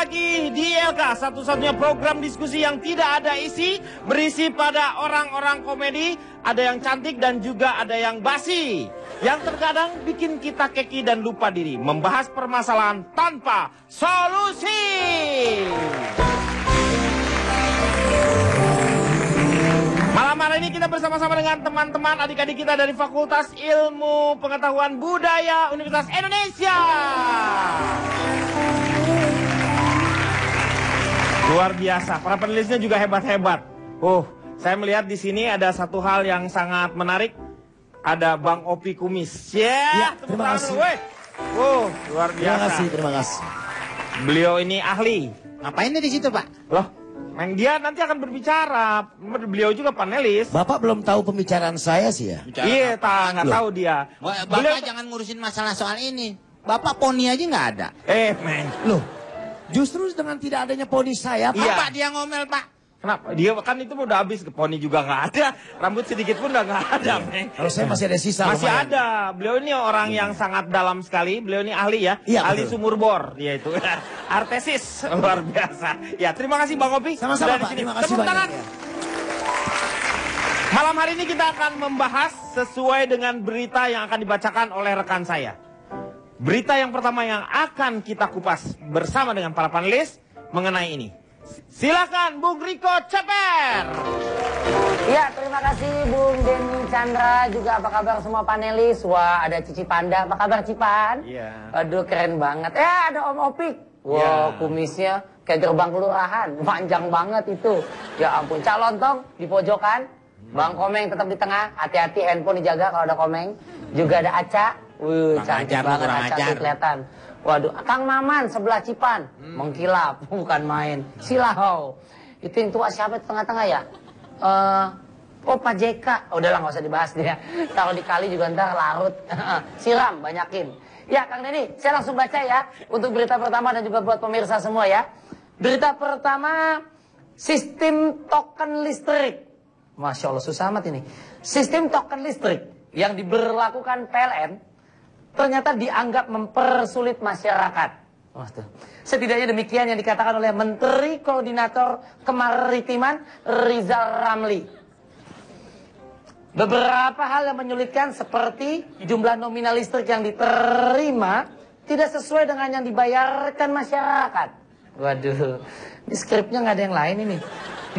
lagi di ILK, satu-satunya program diskusi yang tidak ada isi, berisi pada orang-orang komedi, ada yang cantik dan juga ada yang basi. Yang terkadang bikin kita keki dan lupa diri, membahas permasalahan tanpa solusi. Malam hari ini kita bersama-sama dengan teman-teman adik-adik kita dari Fakultas Ilmu Pengetahuan Budaya Universitas Indonesia. Luar biasa, para penulisnya juga hebat-hebat. Saya melihat di sini ada satu hal yang sangat menarik. Ada Bang Opi Kumis. Ya, terima kasih. Luar biasa. Terima kasih. Beliau ini ahli. Ngapain di situ, Pak? Loh, dia nanti akan berbicara. Beliau juga panelis. Bapak belum tahu pembicaraan saya sih ya? Iya, nggak tahu dia. Bapak jangan ngurusin masalah soal ini. Bapak poni aja nggak ada. Meng. Loh, justru dengan tidak adanya poni saya, Pak. Iya. Bapak dia ngomel, Pak. Kenapa? Dia kan itu udah habis, ke poni juga nggak ada. Rambut sedikit pun udah nggak ada, Meng. Kalau saya masih ada sisa. Masih lumayan. ada. Beliau ini orang yang sangat dalam sekali. Beliau ini ahli ya. Iya, ahli betul. sumur bor. Dia itu. Artesis. Luar biasa. Ya, terima kasih Bang Opi. Sama-sama, Sudah di Pak. sini. Terima kasih Tepuk banyak. tangan. Malam hari ini kita akan membahas sesuai dengan berita yang akan dibacakan oleh rekan saya. Berita yang pertama yang akan kita kupas bersama dengan para panelis mengenai ini. Silakan Bung Riko Ceper. Ya, terima kasih Bung Denny Chandra, juga apa kabar semua panelis. Wah, ada Cici Panda, apa kabar Cipan? Iya. Aduh, keren banget. Ada Om Opik. Wah, kumisnya kayak gerbang kelurahan, panjang banget itu. Ya ampun, Cak Lontong di pojokan, Bang Komeng tetap di tengah. Hati-hati handphone dijaga kalau ada Komeng. Juga ada Aca. Cantik banget Aca tuh kelihatan. Waduh, Kang Maman sebelah Cipan, mengkilap, bukan main. Silau. Itu yang tua siapa di tengah-tengah ya? Pak JK. Udahlah nggak usah dibahas dia. Taruh di kali juga ntar larut. Siram, banyakin. Ya, Kang Denny, saya langsung baca ya untuk berita pertama dan juga buat pemirsa semua ya. Berita pertama, sistem token listrik. Masya Allah, susah amat ini. Sistem token listrik yang diberlakukan PLN ternyata dianggap mempersulit masyarakat. Setidaknya demikian yang dikatakan oleh Menteri Koordinator Kemaritiman Rizal Ramli. Beberapa hal yang menyulitkan seperti jumlah nominal listrik yang diterima tidak sesuai dengan yang dibayarkan masyarakat. Waduh, di skripnya nggak ada yang lain ini.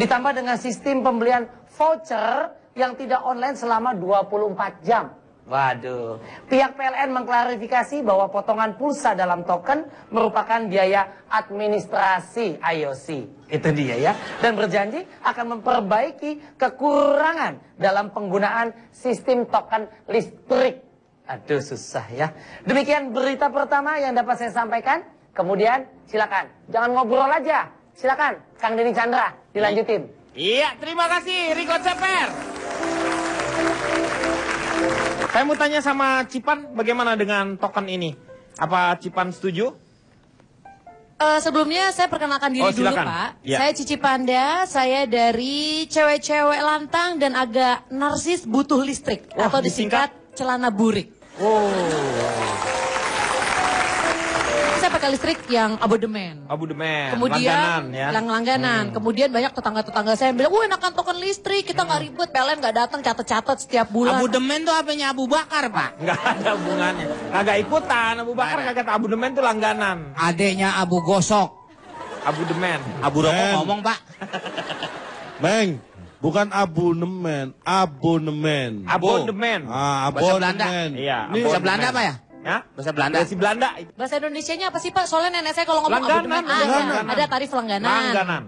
Ditambah dengan sistem pembelian voucher yang tidak online selama 24 jam. Waduh, pihak PLN mengklarifikasi bahwa potongan pulsa dalam token merupakan biaya administrasi IOC. Itu dia ya. Dan berjanji akan memperbaiki kekurangan dalam penggunaan sistem token listrik. Aduh, susah ya. Demikian berita pertama yang dapat saya sampaikan. Kemudian silakan, jangan ngobrol aja. Silakan, Kang Denny Chandra, dilanjutin. Iya, terima kasih Riko Ceper. Saya mau tanya sama Cipan, bagaimana dengan token ini? Apa Cipan setuju? Sebelumnya saya perkenalkan diri dulu, silakan. Pak. Ya. Saya Cici Panda, saya dari cewek-cewek lantang dan agak narsis butuh listrik. Atau disingkat celana burik. Saya pakai listrik yang abodemen. Kemudian langganan. Kemudian banyak tetangga-tetangga saya yang bilang, enakan token listrik, kita nggak ribet, PLN nggak datang, catat-catat setiap bulan. Abodemen tuh apanya Abu Bakar, Pak? Nggak ada hubungannya. Kagak ikutan, Abu Bakar kagak. Abodemen tuh langganan. Adeknya Abu Gosok. Abodemen. Abu Rokok ngomong, Pak. Meng, bukan abonemen, abonemen. Abodemen. Bahasa Belanda. Iya. Bahasa Belanda apa ya? Ya? Bahasa Belanda. Bahasa Belanda. Bahasa Indonesianya apa sih, Pak? Soalnya nenek saya kalau ngomong Langganan, abodemen, ada tarif langganan. Langganan.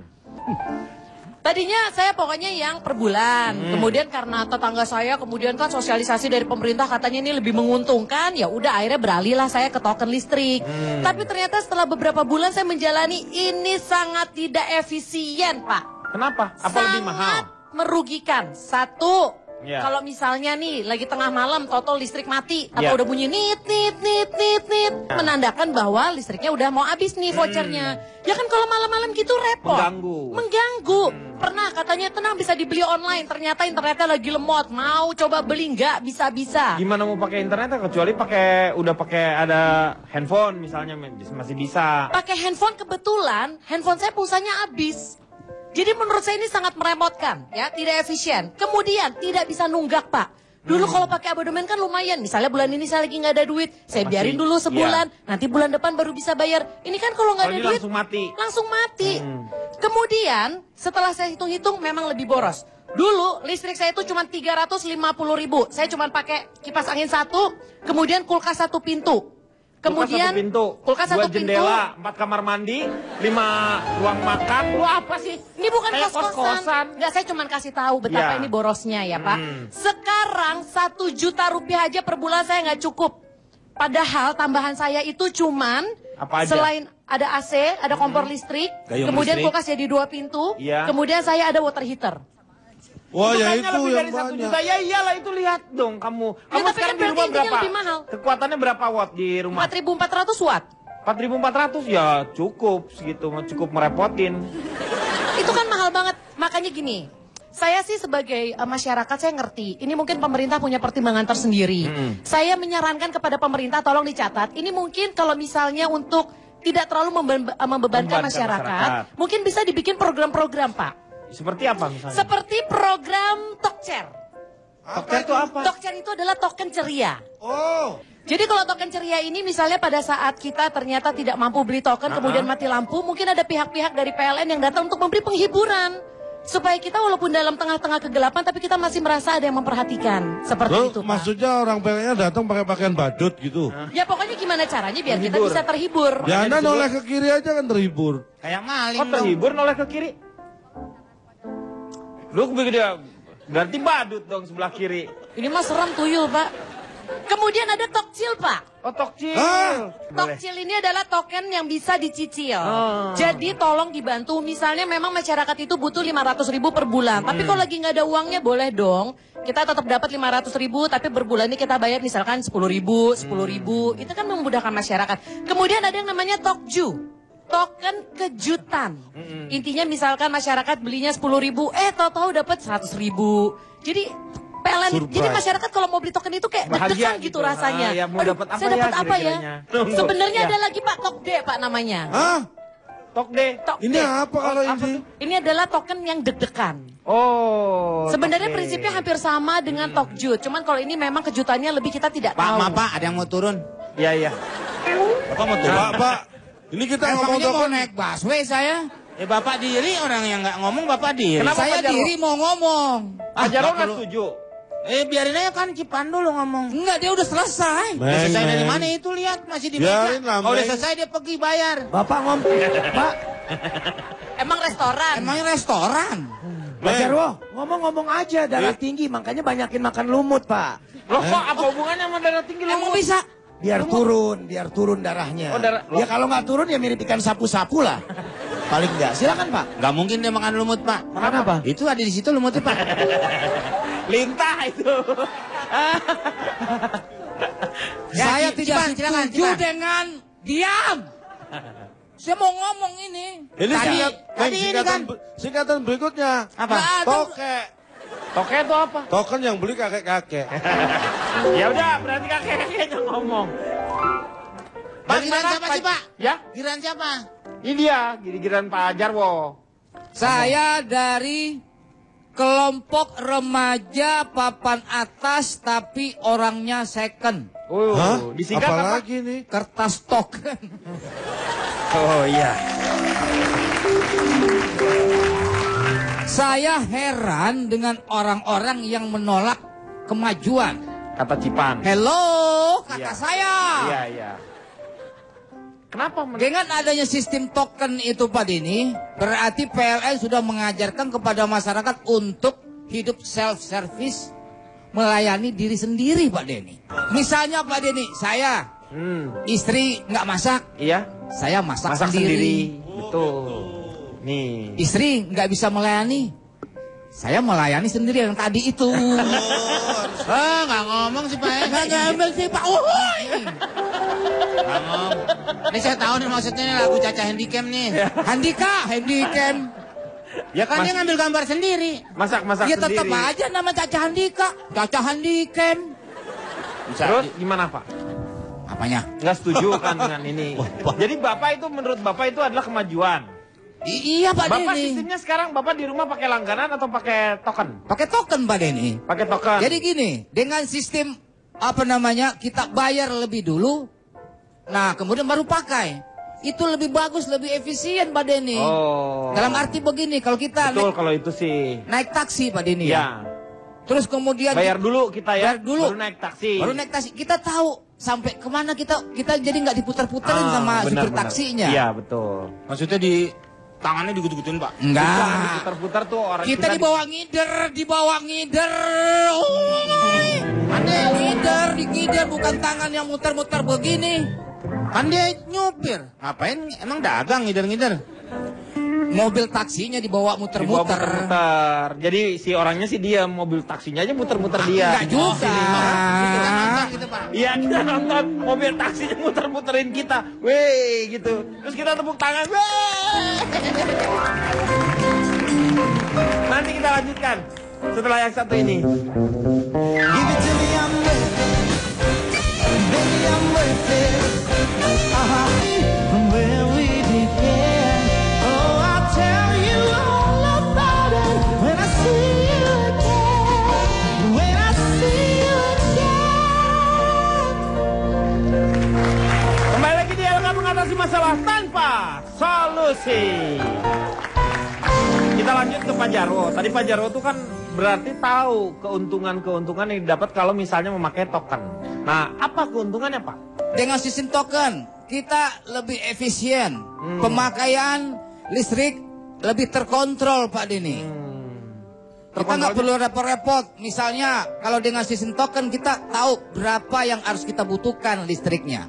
Tadinya saya pokoknya yang per bulan. Kemudian karena tetangga saya kemudian kan sosialisasi dari pemerintah katanya ini lebih menguntungkan, ya udah akhirnya beralihlah saya ke token listrik. Tapi ternyata setelah beberapa bulan saya menjalani ini sangat tidak efisien, Pak. Kenapa? Apa lebih mahal? Sangat merugikan. Satu, Ya. kalau misalnya nih lagi tengah malam total listrik mati atau Ya. udah bunyi nit, menandakan bahwa listriknya udah mau habis nih vouchernya. Ya kan kalau malam-malam gitu repot. Mengganggu. Pernah katanya tenang bisa dibeli online. Ternyata internetnya lagi lemot. Mau coba beli nggak? Bisa-bisa. Gimana mau pakai internetnya kecuali udah pakai ada handphone misalnya masih bisa. Pakai handphone kebetulan, handphone saya pulsanya habis. Jadi menurut saya ini sangat merepotkan, ya, tidak efisien. Kemudian tidak bisa nunggak, Pak. Dulu kalau pakai abodemen kan lumayan. Misalnya bulan ini saya lagi nggak ada duit, saya biarin dulu sebulan. Nanti bulan depan baru bisa bayar. Ini kan kalau nggak ada duit langsung mati. Kemudian setelah saya hitung-hitung memang lebih boros. Dulu listrik saya itu cuma 350.000. Saya cuma pakai kipas angin 1, kemudian kulkas 1 pintu. Kemudian kulkas satu pintu, jendela, 4 kamar mandi, 5 ruang makan. Lu apa sih? Ini bukan kayak kos-kosan. Enggak, saya cuma kasih tahu betapa ini borosnya ya, Pak. Sekarang 1 juta rupiah aja per bulan saya nggak cukup. Padahal tambahan saya itu cuman selain ada AC, ada kompor listrik, kemudian kulkas jadi 2 pintu, kemudian saya ada water heater. Wah, ya itu itu lebih yang dari 1 banyak. juta. Ya iyalah, itu lihat dong kamu. Ya, Kamu tapi sekarang kan di rumah berarti intinya berapa? lebih mahal. Kekuatannya berapa watt di rumah? 4.400 watt. 4.400 ya cukup segitu, cukup merepotin. Itu kan mahal banget. Makanya gini, saya sih sebagai masyarakat saya ngerti. Ini mungkin pemerintah punya pertimbangan tersendiri. Saya menyarankan kepada pemerintah tolong dicatat. Ini mungkin kalau misalnya untuk tidak terlalu membebankan masyarakat, mungkin bisa dibikin program-program, Pak. Seperti apa misalnya? Seperti program Tokcer. Tokcer itu apa? Tokcer itu adalah token ceria. Oh. Jadi kalau token ceria ini misalnya pada saat kita ternyata tidak mampu beli token kemudian mati lampu, mungkin ada pihak-pihak dari PLN yang datang untuk memberi penghiburan. Supaya kita walaupun dalam tengah-tengah kegelapan tapi kita masih merasa ada yang memperhatikan. Seperti itu, Pak. Maksudnya orang PLN datang pakai pakaian badut gitu. Ya pokoknya gimana caranya biar kita bisa terhibur. Ya Anda noleh ke kiri aja kan terhibur. Kayak maling. Kok terhibur noleh ke kiri? Lu ganti badut dong sebelah kiri. Ini mah serem tuyul, Pak. Kemudian ada Tokcil, Pak. Oh, Tokcil. Tokcil ini adalah token yang bisa dicicil. Jadi tolong dibantu. Misalnya memang masyarakat itu butuh 500.000 per bulan. Tapi kalau lagi nggak ada uangnya boleh dong. Kita tetap dapat 500.000 tapi berbulan ini kita bayar misalkan 10.000, 10.000. Itu kan memudahkan masyarakat. Kemudian ada yang namanya Tokju. Token kejutan. Intinya misalkan masyarakat belinya 10.000, tahu-tahu dapat 100.000. Jadi PLN, jadi masyarakat kalau mau beli token itu kayak deg-degan gitu rasanya. Ya, mau dapat apa saya dapat ya, apa ya? Sebenarnya ada lagi Pak Tokde Pak namanya. Hah? Tokde. Ini apa kalau ini? Ini adalah token yang deg-degan. Oh. Sebenarnya prinsipnya hampir sama dengan Tokjut, cuman kalau ini memang kejutannya lebih kita tidak Pak, tahu. Pak, ada yang mau turun. Iya. Bapak mau turun? Pak. Ini kita ngomong mau naik busway saya. Bapak diri orang yang nggak ngomong, Bapak diri. Kenapa saya Pak Jarwo? diri mau ngomong. Pak Jarwo nggak setuju. Biarin aja kan Cipan dulu ngomong. Enggak, dia udah selesai. Meng, Udah selesai dari Meng. mana itu lihat masih di Biarin meja. lah, Kalau udah Meng. selesai dia pergi bayar. Bapak Pak. Emang restoran. Emangnya restoran. Pak Jarwo, ngomong-ngomong aja darah tinggi, makanya banyakin makan lumut, Pak. Loh kok apa hubungannya sama darah tinggi lu? Emang bisa? Biar turun darahnya. Oh, darah- Ya kalau nggak turun ya mirip ikan sapu-sapu lah. Paling nggak. Silakan, Pak. Nggak mungkin dia makan lumut, Pak. Makan apa? Itu ada di situ lumutnya, Pak. Lintah itu. Saya tidak silakan, setuju silakan. dengan diam. Saya mau ngomong ini. Ini Tadi ini kan. singkatan berikutnya. Apa? Toke. Toke itu apa? Token yang beli kakek-kakek. Ya udah, berarti kakek-kakeknya ngomong. Giliran siapa sih, Pak? Ya, Giliran siapa? ini dia, giliran Pak Jarwo. Saya dari kelompok remaja papan atas tapi orangnya second. Hah? Disingkat apa? Apalagi nih? Kertas token. Oh iya. Saya heran dengan orang-orang yang menolak kemajuan. Kata Cipan. Hello, kata Iya. saya. Iya. Kenapa? Dengan adanya sistem token itu Pak Denny, berarti PLN sudah mengajarkan kepada masyarakat untuk hidup self-service, melayani diri sendiri Pak Denny. Misalnya Pak Denny, saya, istri nggak masak, Iya. saya masak Masak sendiri. sendiri. Betul. Nih. Istri nggak bisa melayani, saya melayani sendiri yang tadi itu. Nggak ngomong sih, Pak. Nggak ngambil sih Pak. Uhuy. Nggak ngomong. Ini saya tahu nih maksudnya nih lagu Caca Handycam nih. Handycam. Ya kan dia ngambil gambar sendiri. Masak Ya sendiri. tetap aja nama Caca Handika. Caca Handycam. Terus gimana Pak? Apanya? Nggak setuju kan dengan ini. Jadi Bapak itu menurut Bapak itu adalah kemajuan. Iya Pak Bapak Denny. sistemnya sekarang Bapak di rumah pakai langganan atau pakai token? Pakai token Pak Denny. Pakai token. Jadi gini, dengan sistem apa namanya kita bayar lebih dulu, nah kemudian baru pakai. Itu lebih bagus, lebih efisien Pak Denny. Oh. Dalam arti begini, kalau kita Betul kalau itu sih. naik taksi Pak Denny ya. Ya. Terus kemudian Bayar dulu kita ya. Bayar dulu. Baru naik taksi. baru naik taksi, kita tahu sampai kemana kita jadi nggak diputar-puterin sama benar, supir benar. taksinya. Iya betul. Maksudnya di tangannya digut-gutin, Pak. Bukan, Enggak. diputar-putar tuh orang Kita dibawa ngider. Aneh, ngider, bukan tangan yang muter-muter begini. Kan dia nyupir. Ngapain? Emang dagang ngider-ngider? Mobil taksinya dibawa Dibawa muter-muter. muter-muter. Jadi si orangnya sih dia, mobil taksinya aja muter-muter dia. Enggak juga. Kita nonton gitu, Pak. Iya kita nonton mobil taksinya muter-muterin kita, weh gitu. Terus kita tepuk tangan, weh. Nanti kita lanjutkan setelah yang satu ini. Give it to me, I'm worth it. Baby, I'm worth it. From where we began. Oh, I'll tell you all about it when I see you again. When I see you again. Kembali lagi di Elkan mengatasi masalah tanpa solusi. Kita lanjut ke Pak Jarwo. Tadi Pak Jarwo itu kan berarti tahu keuntungan-keuntungan yang didapat kalau misalnya memakai token. Nah, apa keuntungannya Pak? Dengan sistem token, kita lebih efisien. Pemakaian listrik lebih terkontrol Pak Denny. Kita nggak perlu repot-repot. Misalnya kalau dengan sistem token kita tahu berapa yang harus kita butuhkan listriknya.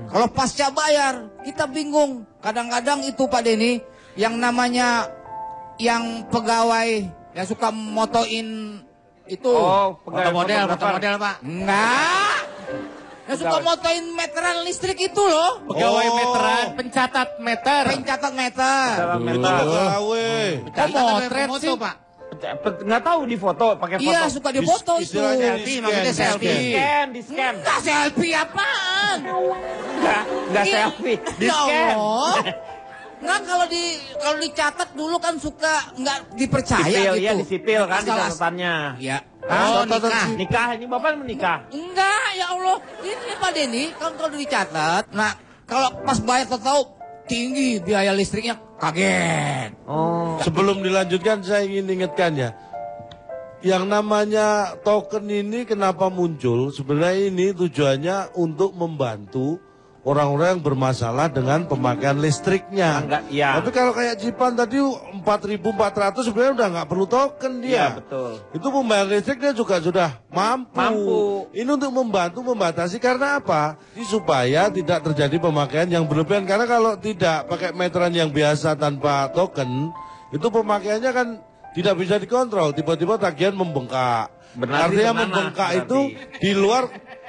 Kalau pasca bayar kita bingung. Kadang-kadang itu Pak Denny yang namanya yang pegawai yang suka motoin itu. Oh, Foto model, Pak. Enggak. Yang suka motoin meteran listrik itu loh. Pegawai meteran. Pencatat meter. Pencatat meter. Dalam Itu meter. gawe. Kok motret foto, sih? Pak. Nggak tahu di foto, pakai foto. Iya suka difoto itu. Istilahnya Selfie, maksudnya selfie. Di scan. Enggak selfie apaan? Nggak Iya. selfie, di Ya scan. Allah. Nggak kalau dicatat dulu kan suka nggak dipercaya Sipil, gitu. ya di sipil kan di Masalah- catatannya. Iya. Oh, nikah. Nikah, ini Bapak menikah. Enggak, ya Allah. Ini Pak Denny, kalau dicatat. Nah, kalau pas bayar tahu tinggi biaya listriknya, kaget. Oh. Sebelum dilanjutkan saya ingin ingatkan ya. Yang namanya token ini kenapa muncul? Sebenarnya ini tujuannya untuk membantu orang-orang yang bermasalah dengan pemakaian listriknya. Enggak, iya. Tapi kalau kayak Cipan tadi 4.400 sebenarnya udah nggak perlu token dia. Iya, betul. Itu pembayar listrik dia juga sudah mampu. Mampu. Ini untuk membantu membatasi karena apa? Ini supaya tidak terjadi pemakaian yang berlebihan. Karena kalau tidak pakai meteran yang biasa tanpa token, itu pemakaiannya kan tidak bisa dikontrol. Tiba-tiba tagihan membengkak. Berarti Artinya gimana? membengkak Berarti. itu di luar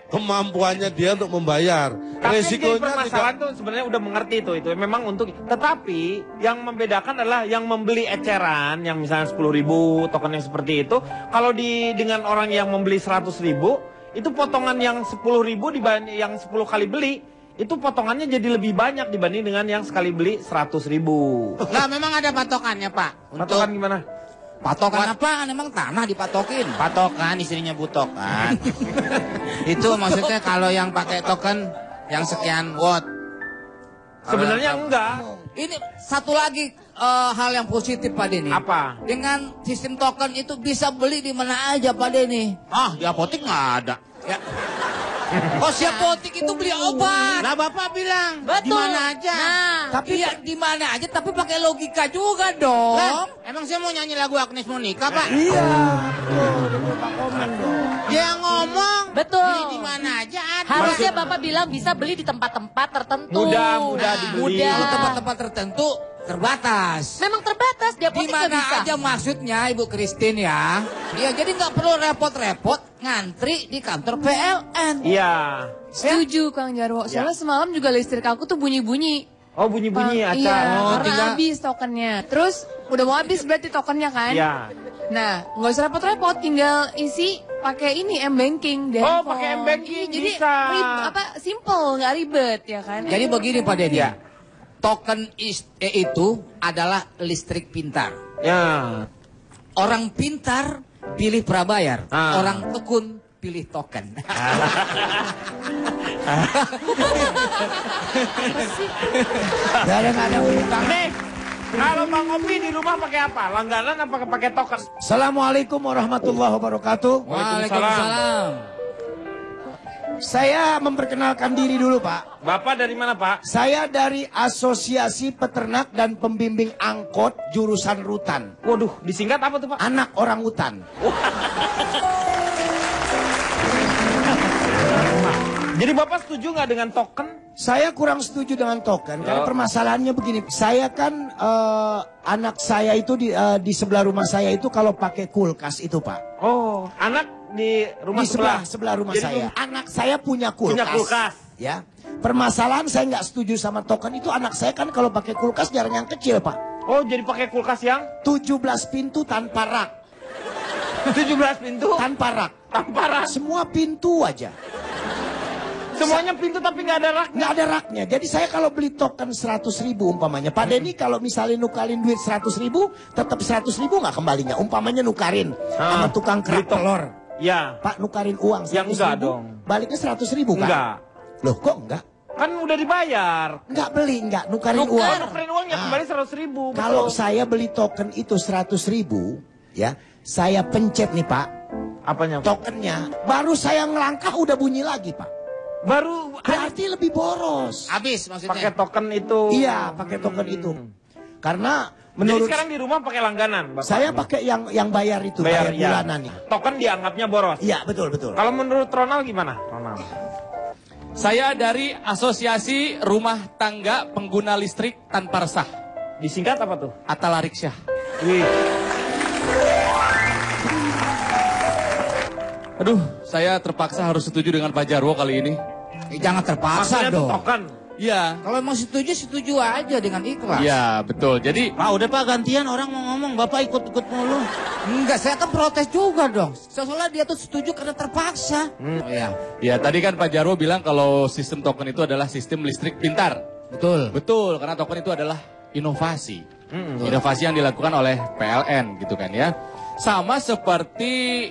kemampuannya dia untuk membayar. Tapi Resikonya jadi permasalahan tuh sebenarnya udah mengerti itu memang untuk. Tetapi yang membedakan adalah yang membeli eceran, yang misalnya 10.000 token yang seperti itu, kalau dengan orang yang membeli 100.000, itu potongan yang 10.000 dibanding yang 10 kali beli, itu potongannya jadi lebih banyak dibanding dengan yang sekali beli 100.000. Nah, memang ada patokannya, Pak. Patokan gimana? Patokan apaan? Emang tanah dipatokin? Patokan istrinya butokan. Itu maksudnya kalau yang pakai token yang sekian watt. Sebenarnya enggak. Ini satu lagi hal yang positif Pak Denny. Apa? Dengan sistem token itu bisa beli di mana aja Pak Denny. Ah, di apotek nggak ada. Ya. Oh si apotek itu beli obat. Nah, Bapak bilang, di Betul. mana aja? Nah, Tapi ya di mana aja tapi pakai logika juga Lah, dong. emang saya mau nyanyi lagu Agnes Monica, Pak? Iya, betul. Pak komen dong. Di Dia yang ngomong. Betul. Beli di mana aja ada. Harusnya Bapak bilang bisa beli di tempat-tempat tertentu. Mudah dibeli. Mudah. Kalau tempat-tempat tertentu terbatas. Memang terbatas, di Di apotek nggak mana bisa. aja maksudnya Ibu Christine ya? Ya jadi nggak perlu repot-repot ngantri di kantor PLN. Iya. Setuju Kang Jarwo. Soalnya semalam juga listrik aku tuh bunyi-bunyi. Oh, bunyi-bunyi Iya, Aca. karena tinggal- habis tokennya. Terus udah mau habis berarti tokennya kan? Iya. Nah, nggak usah repot-repot, tinggal isi pakai ini M-Banking. di Oh, handphone. pakai M-Banking, Iya, jadi bisa. simple, nggak ribet ya kan? Jadi begini Pak Denny. Ya. Token itu adalah listrik pintar. Ya. Orang pintar pilih prabayar. Ah. Orang tekun pilih token. Ada utang. Nih, kalau Bang Opi di rumah pakai apa? Langganan apa pakai token? Assalamualaikum warahmatullahi wabarakatuh. Waalaikumsalam. Saya memperkenalkan diri dulu, Pak. Bapak dari mana, Pak? Saya dari Asosiasi Peternak dan Pembimbing Angkot Jurusan Rutan. Waduh, disingkat apa tuh, Pak? Anak orang hutan. Jadi Bapak setuju nggak dengan token? Saya kurang setuju dengan token karena permasalahannya begini. Saya kan anak saya itu di sebelah rumah saya itu kalau pakai kulkas itu, Pak. Oh, anak di rumah Di sebelah rumah Jadi saya. Anak saya punya kulkas. Punya kulkas. Ya. Permasalahan saya nggak setuju sama token itu, anak saya kan kalau pakai kulkas jarang yang kecil, Pak. Oh, jadi pakai kulkas yang 17 pintu tanpa rak. 17 pintu Tanpa rak. tanpa rak. Semua pintu aja. Semuanya pintu tapi nggak ada rak. Nggak ada raknya. Jadi saya kalau beli token 100.000 umpamanya. Pak Denny kalau misalnya nukarin duit 100.000, tetap 100.000 nggak kembalinya. Umpamanya nukarin sama tukang kerak telur. Ya. Pak nukarin uang 100.000, Ya, enggak dong. baliknya 100.000 kan? Enggak. Loh kok enggak? Kan udah dibayar. Enggak beli, enggak nukarin Oh, uang. nukerin uangnya Nah, kembali 100.000. Kalau saya beli token itu 100.000, ya, saya pencet nih Pak, apanya? tokennya, baru saya ngelangkah udah bunyi lagi Pak. Baru Berarti lebih boros. Habis pakai maksudnya. token itu. Iya, pakai token itu. Karena Jadi menurut sekarang di rumah pakai langganan, Bapak? saya pakai yang bayar itu, bayar ya. bulanan nih. Token dianggapnya boros. Iya, betul betul. Kalau menurut Ronald gimana? Ronald. Saya dari Asosiasi Rumah Tangga Pengguna Listrik Tanpa Resah, Disingkat apa tuh? Atalariksyah. Wih. Aduh, saya terpaksa harus setuju dengan Pak Jarwo kali ini. Jangan terpaksa Maksudnya tuh dong. token. Iya. Kalau emang setuju aja dengan ikhlas. Iya, betul. Jadi, Pak udah Pak gantian orang mau ngomong, Bapak ikut-ikut mulu. Enggak, saya kan protes juga dong. Soalnya dia tuh setuju karena terpaksa. Oh iya, ya tadi kan Pak Jarwo bilang kalau sistem token itu adalah sistem listrik pintar. betul. Betul, karena token itu adalah inovasi. Inovasi yang dilakukan oleh PLN gitu kan ya. Sama seperti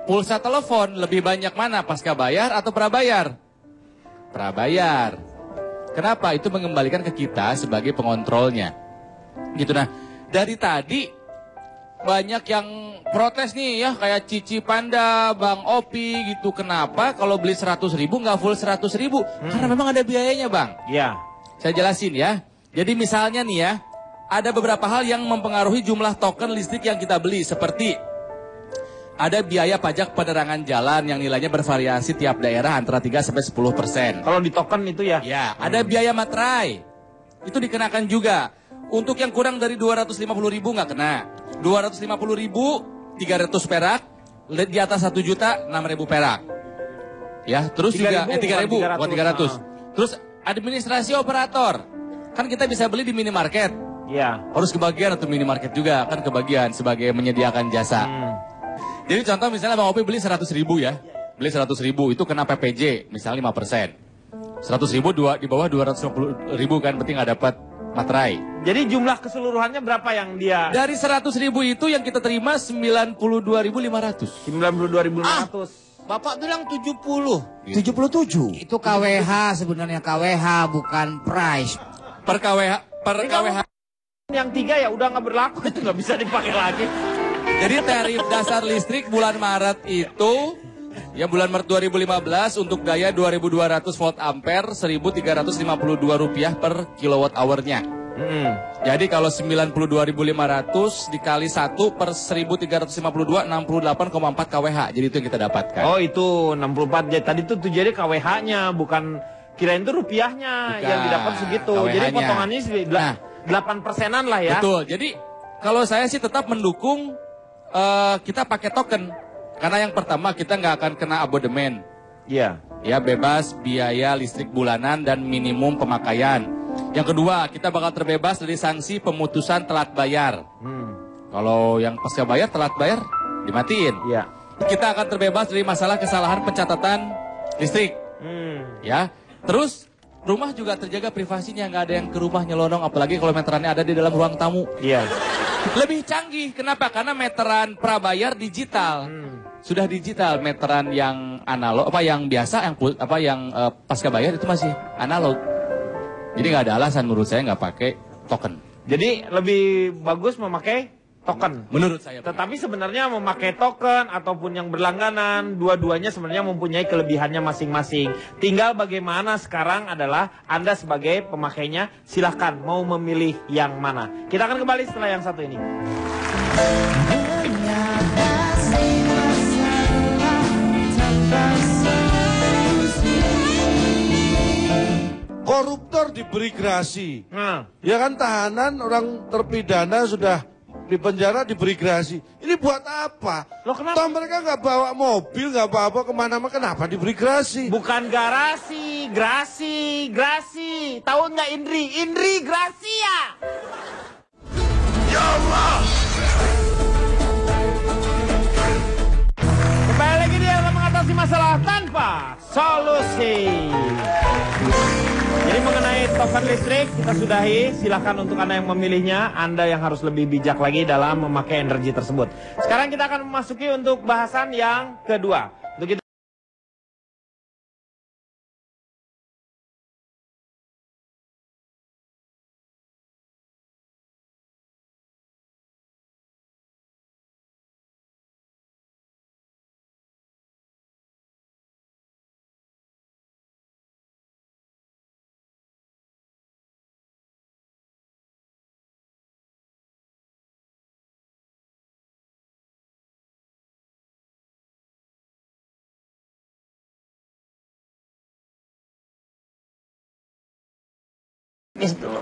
pulsa telepon, lebih banyak mana pasca bayar atau prabayar? Prabayar. Kenapa? Itu mengembalikan ke kita sebagai pengontrolnya. Gitu nah, dari tadi banyak yang protes nih ya, kayak Cici Panda, Bang Opi gitu. Kenapa kalau beli 100.000 nggak full 100.000? Karena memang ada biayanya, Bang. Iya. Saya jelasin ya. Jadi misalnya nih ya, ada beberapa hal yang mempengaruhi jumlah token listrik yang kita beli. Seperti ada biaya pajak penerangan jalan yang nilainya bervariasi tiap daerah antara 3-10%. Kalau di token itu ya. Ya, ada biaya materai. Itu dikenakan juga. Untuk yang kurang dari 250.000 nggak kena. 250.000, 300 perak. Di atas 1 juta, 6.000 perak. Ya, terus 3.000, juga 3.000, bukan bukan 300. Terus administrasi operator. Kan kita bisa beli di minimarket. Iya. Harus kebagian atau minimarket juga kan kebagian sebagai menyediakan jasa. Jadi contoh misalnya Bang Opi beli 100.000 ya. Beli 100.000 itu kena PPJ misalnya 5%. 100.000 di bawah 250.000 kan berarti nggak dapat materai. Jadi jumlah keseluruhannya berapa yang dia? Dari 100.000 itu yang kita terima 92.500. 92.500. Bapak bilang 70. 77. Itu KWH sebenarnya, KWH bukan price. Per KWH, per Ini KWH. Yang 3 ya udah nggak berlaku, itu nggak bisa dipakai lagi. Jadi tarif dasar listrik bulan Maret itu ya bulan Maret 2015 untuk daya 2200 volt ampere 1.352 rupiah per kilowatt hournya. Jadi kalau 92.500 dikali 1 per 1.352, 68,4 kWh. Jadi itu yang kita dapatkan. Oh itu 64. Jadi tadi itu jadi KWH-nya, bukan kirain itu rupiahnya Bukan, yang didapat segitu. Jadi KWH-nya. potongannya 8%-an lah ya. Betul. Jadi kalau saya sih tetap mendukung kita pakai token. Karena yang pertama kita nggak akan kena abodemen. Iya. Ya bebas biaya listrik bulanan dan minimum pemakaian. Yang kedua kita bakal terbebas dari sanksi pemutusan telat bayar. Kalau yang pasca bayar telat bayar dimatiin. Iya. Kita akan terbebas dari masalah kesalahan pencatatan listrik. Ya. Terus rumah juga terjaga privasinya, nggak ada yang ke rumah nyelonong, apalagi kalau meterannya ada di dalam ruang tamu. Iya. Lebih canggih, kenapa? Karena meteran prabayar digital. Sudah digital, meteran yang analog, yang biasa, yang pasca bayar itu masih analog. Jadi nggak ada alasan menurut saya nggak pakai token. Jadi lebih bagus memakai token. Menurut saya. Tetapi sebenarnya memakai token ataupun yang berlangganan, dua-duanya sebenarnya mempunyai kelebihannya masing-masing. Tinggal bagaimana sekarang adalah Anda sebagai pemakainya, silahkan mau memilih yang mana. Kita akan kembali setelah yang satu ini. Koruptor diberi gerasi. Ya kan tahanan orang terpidana sudah di penjara diberi gerasi. Ini buat apa? Loh kenapa? Toh mereka nggak bawa mobil, nggak bawa kemana-mana, kenapa diberi gerasi? Bukan garasi, grasi. Tahu nggak Indri Gracia. Ya Allah. Kembali lagi dia dalam mengatasi masalah tanpa solusi. Jadi mengenai token listrik kita sudahi, silakan untuk Anda yang memilihnya, Anda yang harus lebih bijak lagi dalam memakai energi tersebut. Sekarang kita akan memasuki untuk bahasan yang kedua. Untuk itu dulu.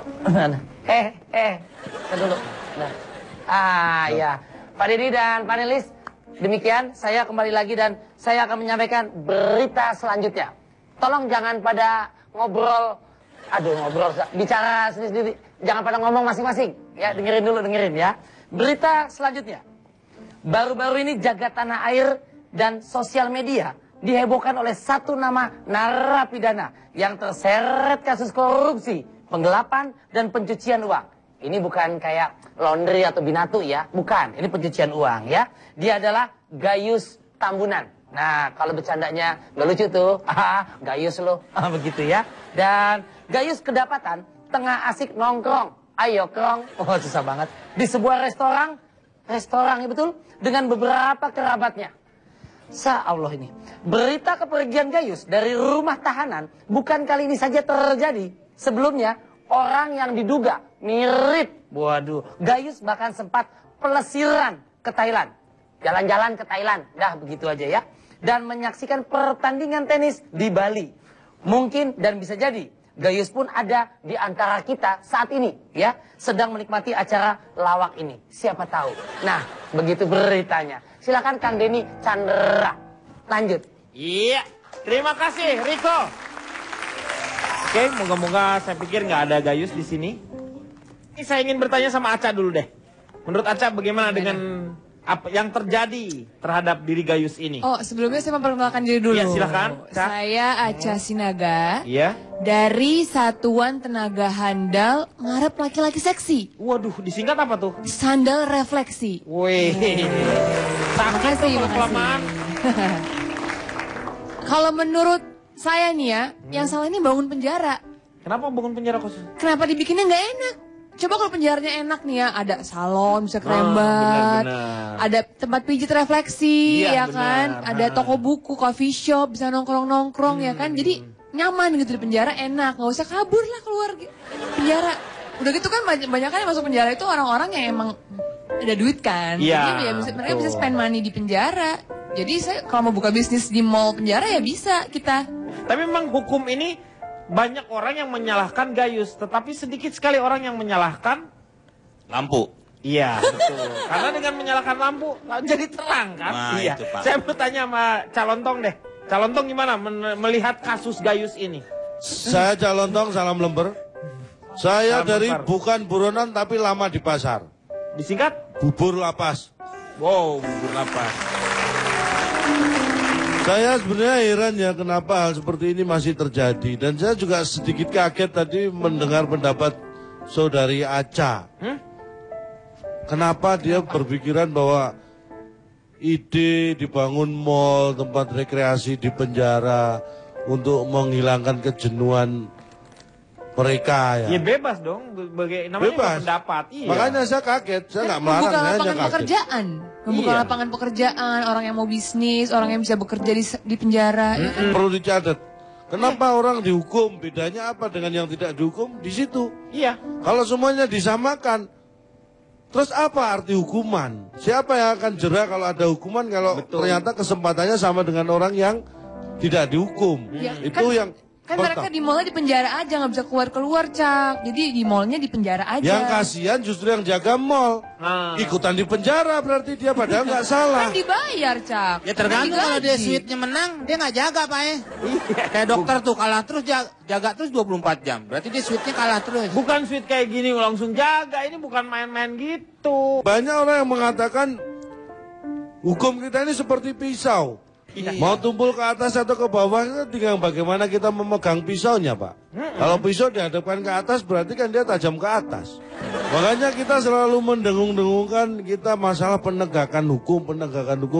Dulu. Nah. Ya. Pak Deddy dan panelis, demikian saya kembali lagi dan saya akan menyampaikan berita selanjutnya. Tolong jangan pada ngobrol, bicara sendiri-sendiri. Jangan pada ngomong masing-masing. Ya, dengerin ya. Berita selanjutnya. Baru-baru ini jagat tanah air dan sosial media dihebohkan oleh satu nama narapidana yang terseret kasus korupsi, penggelapan, dan pencucian uang. Ini bukan kayak laundry atau binatu ya, bukan. Ini pencucian uang ya. Dia adalah Gayus Tambunan. Nah, kalau bercandanya nggak lucu tuh, Gayus lo, begitu ya. Dan Gayus kedapatan tengah asik nongkrong, ayo krong, susah banget, di sebuah restoran ya betul, dengan beberapa kerabatnya. Allah ini. Berita kepergian Gayus dari rumah tahanan bukan kali ini saja terjadi. Sebelumnya, orang yang diduga mirip, Gayus bahkan sempat pelesiran ke Thailand. Jalan-jalan ke Thailand, dah begitu aja ya. Dan menyaksikan pertandingan tenis di Bali. Mungkin dan bisa jadi, Gayus pun ada di antara kita saat ini, ya. Sedang menikmati acara lawak ini. Siapa tahu. Nah, begitu beritanya. Silakan Kang Denny Chandra. Lanjut. Iya, terima kasih Riko. Oke, moga-moga saya pikir nggak ada Gayus di sini. Ini saya ingin bertanya sama Aca dulu deh. Menurut Aca bagaimana dengan apa yang terjadi terhadap diri Gayus ini? Oh, sebelumnya saya memperkenalkan diri dulu. Ya, silakan. Saya Aca Sinaga. Iya. Dari Satuan Tenaga Handal Ngarep Laki-Laki Seksi. Waduh, disingkat apa tuh? Sandal Refleksi. Wih. Makasih. Kalau menurut saya nih ya, yang salah ini bangun penjara. Kenapa bangun penjara khusus? Kenapa dibikinnya nggak enak? Coba kalau penjaranya enak nih ya, ada salon bisa kerembat, ada tempat pijit refleksi, ya kan, ada toko buku, coffee shop, bisa nongkrong-nongkrong ya kan, jadi nyaman gitu di penjara, enak, nggak usah kabur lah keluar penjara. Udah gitu kan banyak kan yang masuk penjara itu orang-orang yang emang ada duit kan. Iya, Jadi ya mereka bisa spend money di penjara. Jadi saya kalau mau buka bisnis di mall penjara ya bisa kita. Tapi memang hukum ini banyak orang yang menyalahkan Gayus, tetapi sedikit sekali orang yang menyalahkan Lampu. Iya, betul. Karena dengan menyalakan lampu jadi terang kan? Nah, iya. itu, Pak. Saya mau tanya sama Calontong deh. Calontong gimana melihat kasus Gayus ini? Saya Calontong, salam lember. Saya Salam dari lembar. bukan buronan tapi lama di pasar. Disingkat? Bubur lapas. Wow, bubur lapas. Saya sebenarnya heran ya kenapa hal seperti ini masih terjadi. Dan saya juga sedikit kaget tadi mendengar pendapat saudari Aca. Kenapa dia berpikiran bahwa ide dibangun mall, tempat rekreasi di penjara untuk menghilangkan kejenuhan mereka ya. Ya bebas dong, namanya Bebas. pendapat. Iya. Makanya saya kaget, saya nggak melarang, Membuka saya hanya lapangan kaget. pekerjaan. Membuka Iya. lapangan pekerjaan, orang yang mau bisnis, orang yang bisa bekerja di penjara. Ya kan? Perlu dicatat. Kenapa orang dihukum? Bedanya apa dengan yang tidak dihukum? Di situ. Iya. Kalau semuanya disamakan, terus apa arti hukuman? Siapa yang akan jerah kalau ada hukuman kalau ternyata kesempatannya sama dengan orang yang tidak dihukum? Ya, Itu yang Kan mereka di mallnya di penjara aja, nggak bisa keluar-keluar, Cak. Jadi di mallnya di penjara aja. yang kasihan justru yang jaga mall. Nah. Ikutan di penjara berarti dia padahal nggak salah. Kan dibayar, Cak. Ya tergantung Kan kalau dia digaji. sweetnya menang, dia nggak jaga Pak ya. Kayak dokter tuh kalah terus jaga terus 24 jam. Berarti dia sweetnya kalah terus. Bukan sweet kayak gini langsung jaga, ini bukan main-main gitu. Banyak orang yang mengatakan hukum kita ini seperti pisau. Mau tumpul ke atas atau ke bawah itu tinggal bagaimana kita memegang pisaunya, Pak. Kalau pisau dihadapkan ke atas berarti kan dia tajam ke atas. Makanya kita selalu mendengung-dengungkan kita masalah penegakan hukum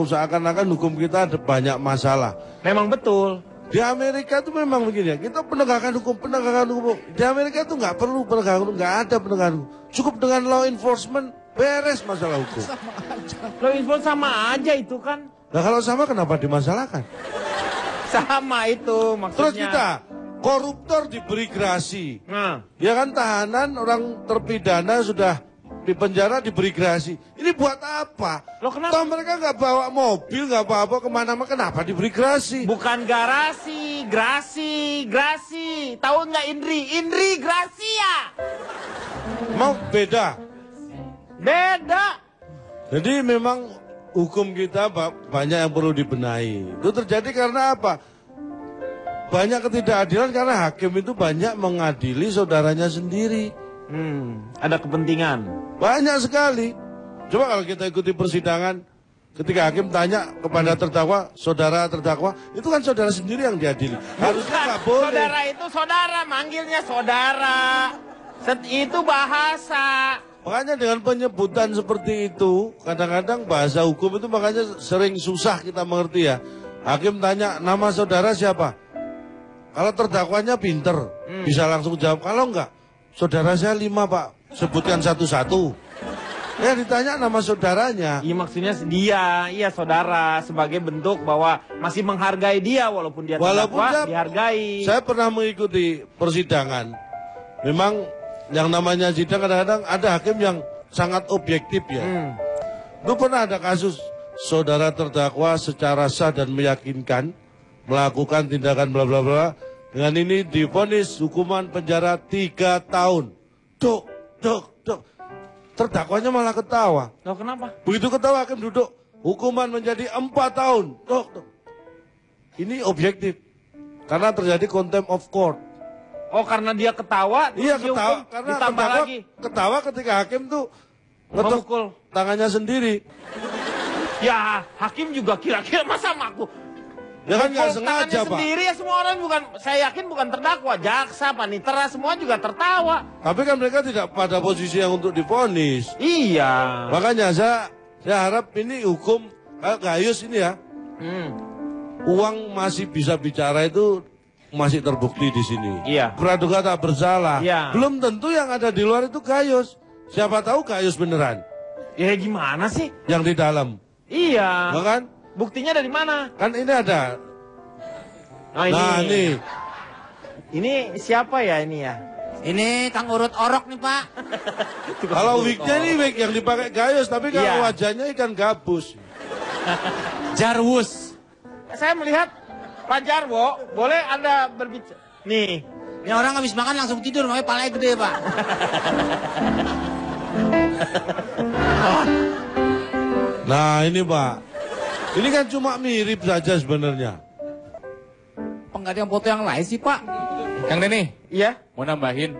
seakan-akan hukum kita ada banyak masalah. Memang betul. Di Amerika itu memang begini ya, kita penegakan hukum. Di Amerika itu nggak perlu penegakan hukum, nggak ada penegakan hukum. Cukup dengan law enforcement beres masalah hukum. Law enforcement sama aja itu kan. Nah kalau sama kenapa dimasalahkan? Sama itu maksudnya. Terus kita koruptor diberi gerasi. Nah, Ya kan tahanan orang terpidana sudah di penjara diberi gerasi. Ini buat apa? Loh, kenapa? Toh mereka nggak bawa mobil, nggak bawa kemana-mana, kenapa diberi gerasi? bukan garasi, grasi. Tahu nggak Indri Gracia. Mau beda. Beda. Jadi memang hukum kita banyak yang perlu dibenahi. Itu terjadi karena apa? Banyak ketidakadilan karena hakim itu banyak mengadili saudaranya sendiri. Ada kepentingan. Banyak sekali. Coba kalau kita ikuti persidangan, ketika hakim tanya kepada terdakwa, saudara terdakwa, itu kan saudara sendiri yang diadili. Harusnya Bukan, nggak boleh. saudara itu saudara, manggilnya saudara. Itu bahasa. Makanya dengan penyebutan seperti itu, kadang-kadang bahasa hukum itu makanya sering susah kita mengerti ya. Hakim tanya, nama saudara siapa? Kalau terdakwanya pinter, bisa langsung jawab. Kalau enggak, saudara saya 5 Pak, sebutkan satu-satu. Ya ditanya nama saudaranya. Iya maksudnya iya saudara sebagai bentuk bahwa masih menghargai dia walaupun dia terdakwa dihargai. Saya pernah mengikuti persidangan. Memang yang namanya sidang kadang-kadang ada hakim yang sangat objektif ya. Itu pernah ada kasus saudara terdakwa secara sah dan meyakinkan melakukan tindakan bla bla bla. Dengan ini divonis hukuman penjara 3 tahun. Dok. Terdakwanya malah ketawa. Loh kenapa? Begitu ketawa hakim duduk, hukuman menjadi 4 tahun. Dok. Ini objektif. Karena terjadi contempt of court. Oh karena dia ketawa, Iya terus ketawa dihukum, karena ditambah terdakwa lagi. ketawa ketika hakim tuh ngetuk Memukul. tangannya sendiri. Ya hakim juga kira-kira masa aku. Ya kan nggak Mukul sengaja tangannya Pak. sendiri ya semua orang bukan, saya yakin bukan terdakwa, jaksa, panitera semua juga tertawa. Tapi kan mereka tidak pada posisi yang untuk divonis. Iya. Makanya saya harap ini hukum Gayus ini ya. Uang masih bisa bicara itu masih terbukti di sini. Iya. Praduga tak bersalah. Iya. Belum tentu yang ada di luar itu Gayus. Siapa tahu Gayus beneran. Ya gimana sih? Yang di dalam. Iya. Nah, kan? Buktinya dari mana? Kan ini ada. Oh, ini. Nah, nih. Ini siapa ya ini ya? Ini Kang Urut Orok nih Pak. Kalau wignya ini wig yang dipakai Gayus, tapi kalau Iya. wajahnya ikan gabus. Jarwus. Saya melihat Pak Jarwo, boleh Anda berbicara? Nih, Ini orang habis makan langsung tidur, makanya palanya gede Pak. Nah ini Pak, ini kan cuma mirip saja sebenarnya. Penggantian foto yang lain sih Pak. Kang Denny, iya. mau nambahin.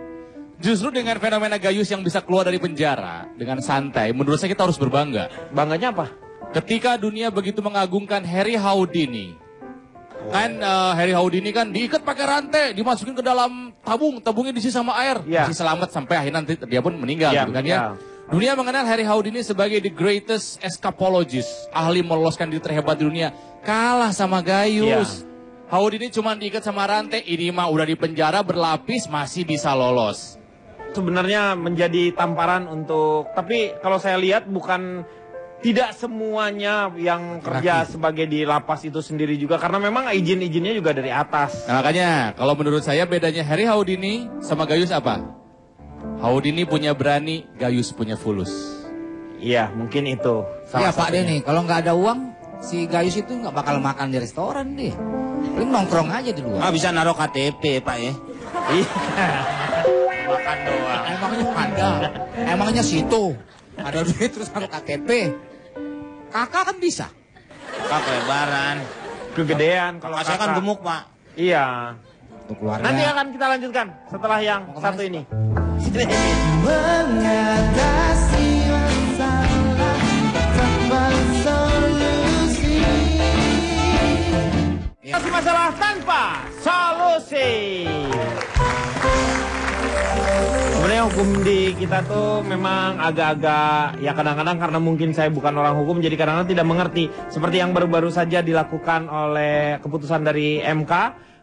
Justru dengan fenomena Gayus yang bisa keluar dari penjara dengan santai, menurut saya kita harus berbangga. Bangganya apa? Ketika dunia begitu mengagungkan Harry Houdini. Kan Harry Houdini kan diikat pakai rantai, dimasukin ke dalam tabung, tabungnya diisi sama air, Iya. masih selamat sampai akhirnya nanti dia pun meninggal Iya, gitu kan ya. Dunia mengenal Harry Houdini sebagai the greatest escapologist, ahli meloloskan diri terhebat di dunia, kalah sama Gayus. Houdini cuma diikat sama rantai, ini mah udah di penjara berlapis masih bisa lolos. Sebenarnya menjadi tamparan untuk, tapi kalau saya lihat bukan, tidak semuanya yang kerja sebagai di lapas itu sendiri juga, karena memang izin-izinnya juga dari atas. Nah, makanya kalau menurut saya bedanya Harry Houdini sama Gayus apa? Houdini punya berani, Gayus punya fulus. Iya, mungkin itu. Iya Pak Denny, kalau nggak ada uang, si Gayus itu nggak bakal makan di restoran deh. Paling nongkrong aja di luar. Ah bisa naruh KTP Pak ya. Iya. Makan doang. Emangnya ada, emangnya situ ada duit terus naruh KTP. Kakak kan bisa. Kakak kelebaran. Kegedean kalau Kalau saya kan kakak. gemuk Pak. Iya. Untuk keluarga. Nanti akan kita lanjutkan setelah yang satu ini. Mengatasi masalah tanpa solusi. Mengatasi masalah tanpa solusi. Sebenarnya hukum di kita tuh memang agak-agak, ya kadang-kadang karena mungkin saya bukan orang hukum, jadi kadang-kadang tidak mengerti. Seperti yang baru-baru saja dilakukan oleh keputusan dari MK,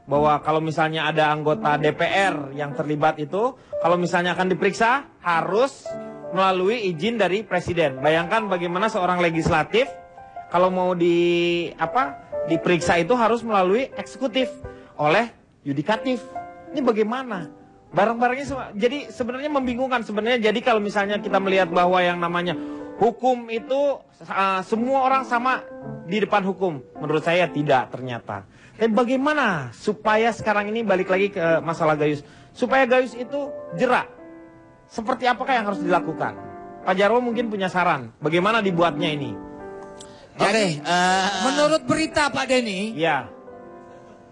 bahwa kalau misalnya ada anggota DPR yang terlibat itu, kalau misalnya akan diperiksa, harus melalui izin dari Presiden. Bayangkan bagaimana seorang legislatif, kalau mau diperiksa itu harus melalui eksekutif oleh yudikatif. Ini bagaimana? Barang-barangnya semua. Jadi sebenarnya membingungkan sebenarnya. Jadi kalau misalnya kita melihat bahwa yang namanya hukum itu semua orang sama di depan hukum, menurut saya tidak ternyata. Tapi bagaimana supaya sekarang ini balik lagi ke masalah Gayus, supaya Gayus itu jerak? Seperti apakah yang harus dilakukan? Pak Jarwo mungkin punya saran. Bagaimana dibuatnya ini? Jadi, menurut berita Pak Denny, Ya.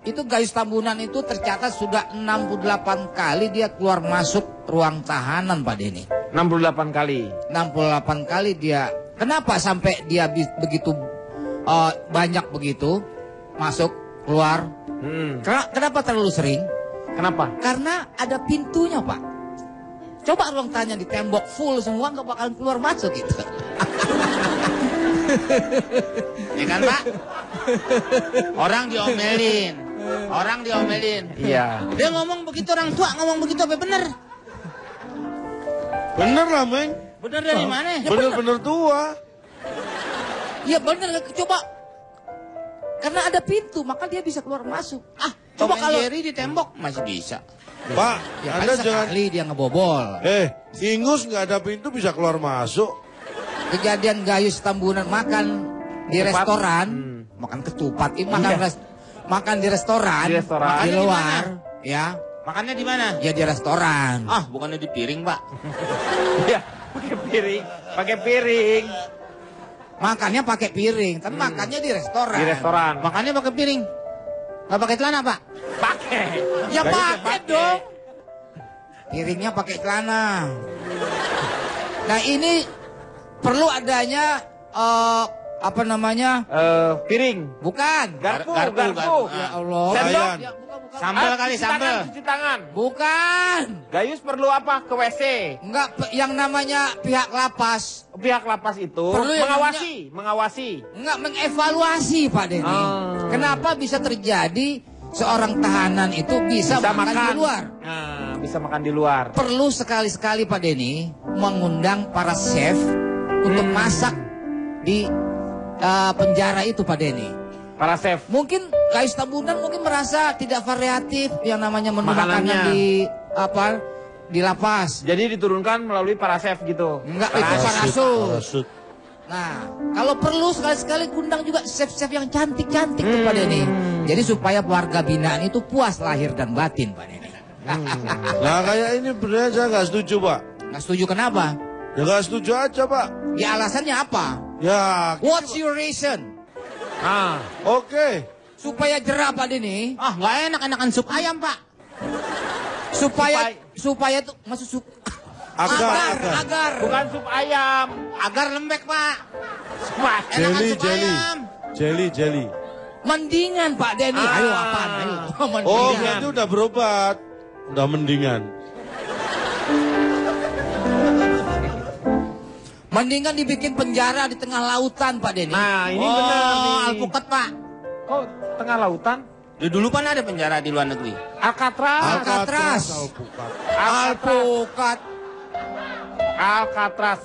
itu Gayus Tambunan itu tercatat sudah 68 kali dia keluar masuk ruang tahanan Pak Denny. 68 kali. 68 kali dia. Kenapa sampai dia begitu banyak begitu masuk keluar? Kenapa terlalu sering? Kenapa? Karena ada pintunya Pak. Coba ruang tahanan di tembok full semua nggak bakalan keluar masuk gitu. Ya kan Pak? Orang diomelin. Orang diomelin. Iya. Dia ngomong begitu, orang tua ngomong begitu apa bener? Bener lah Meng. Bener dari mana? Ya Bener-bener tua. Iya bener, coba. Karena ada pintu, maka dia bisa keluar masuk. Coba Coba kalau Jerry di tembok masih bisa. Pak, ya Anda kan jangan. sekali dia ngebobol. Ingus nggak ada pintu bisa keluar masuk. Kejadian Gayus Tambunan makan di Ketupat. restoran, makan ketupat, makan di restoran, Di restoran. di Makannya di luar, ya, Makannya di mana? ya di restoran. Ah, bukannya di piring Pak. Iya, pakai piring, pakai piring. Makannya pakai piring, tapi makannya di restoran. Di restoran. Makannya pakai piring. Nggak pakai celana Pak? Pakai. Ya Gayus pakai dong. Piringnya pakai celana. Nah ini perlu adanya apa namanya? Piring. Bukan. Garpu. Ya Allah. Sendok. Ayan. Sambal kali, Cuci tangan, sambal. cuci tangan. Bukan. Gayus perlu apa? Ke WC. Enggak, yang namanya pihak lapas. Pihak lapas itu Perlu yang mengawasi. Enggak mengevaluasi Pak Denny. Kenapa bisa terjadi seorang tahanan itu bisa makan di luar? Nah, bisa makan di luar. Perlu sekali-sekali Pak Denny mengundang para chef untuk masak di penjara itu Pak Denny. Para chef. Mungkin Gayus Tambunan mungkin merasa tidak variatif yang namanya menu Makanannya. makanan di di lapas. Jadi diturunkan melalui parasef gitu. Enggak, itu parasut. Nah, kalau perlu sekali-sekali undang juga chef-chef yang cantik-cantik tuh Pak Denny. Jadi supaya warga binaan itu puas lahir dan batin Pak Denny. Nah kayak ini benernya saya nggak setuju Pak. Nggak setuju kenapa? Ya nggak setuju aja Pak. Ya alasannya apa? Ya. What's your reason? Oke. Supaya jerah Pak Denny. Ah, nggak enak-enakan sup ayam Pak. Supaya tuh masuk sup. Agar. Bukan sup ayam. Agar lembek Pak. Jelly. Mendingan Pak Denny. Ayo apaan? Ayo. Mendingan. Oh, itu udah berobat. Udah mendingan. Mendingan dibikin penjara di tengah lautan Pak Denny. Nah, ini benar nih. Alpukat Pak. Kok tengah lautan? Di dulu kan ada penjara di luar negeri. Alcatraz. Alcatraz.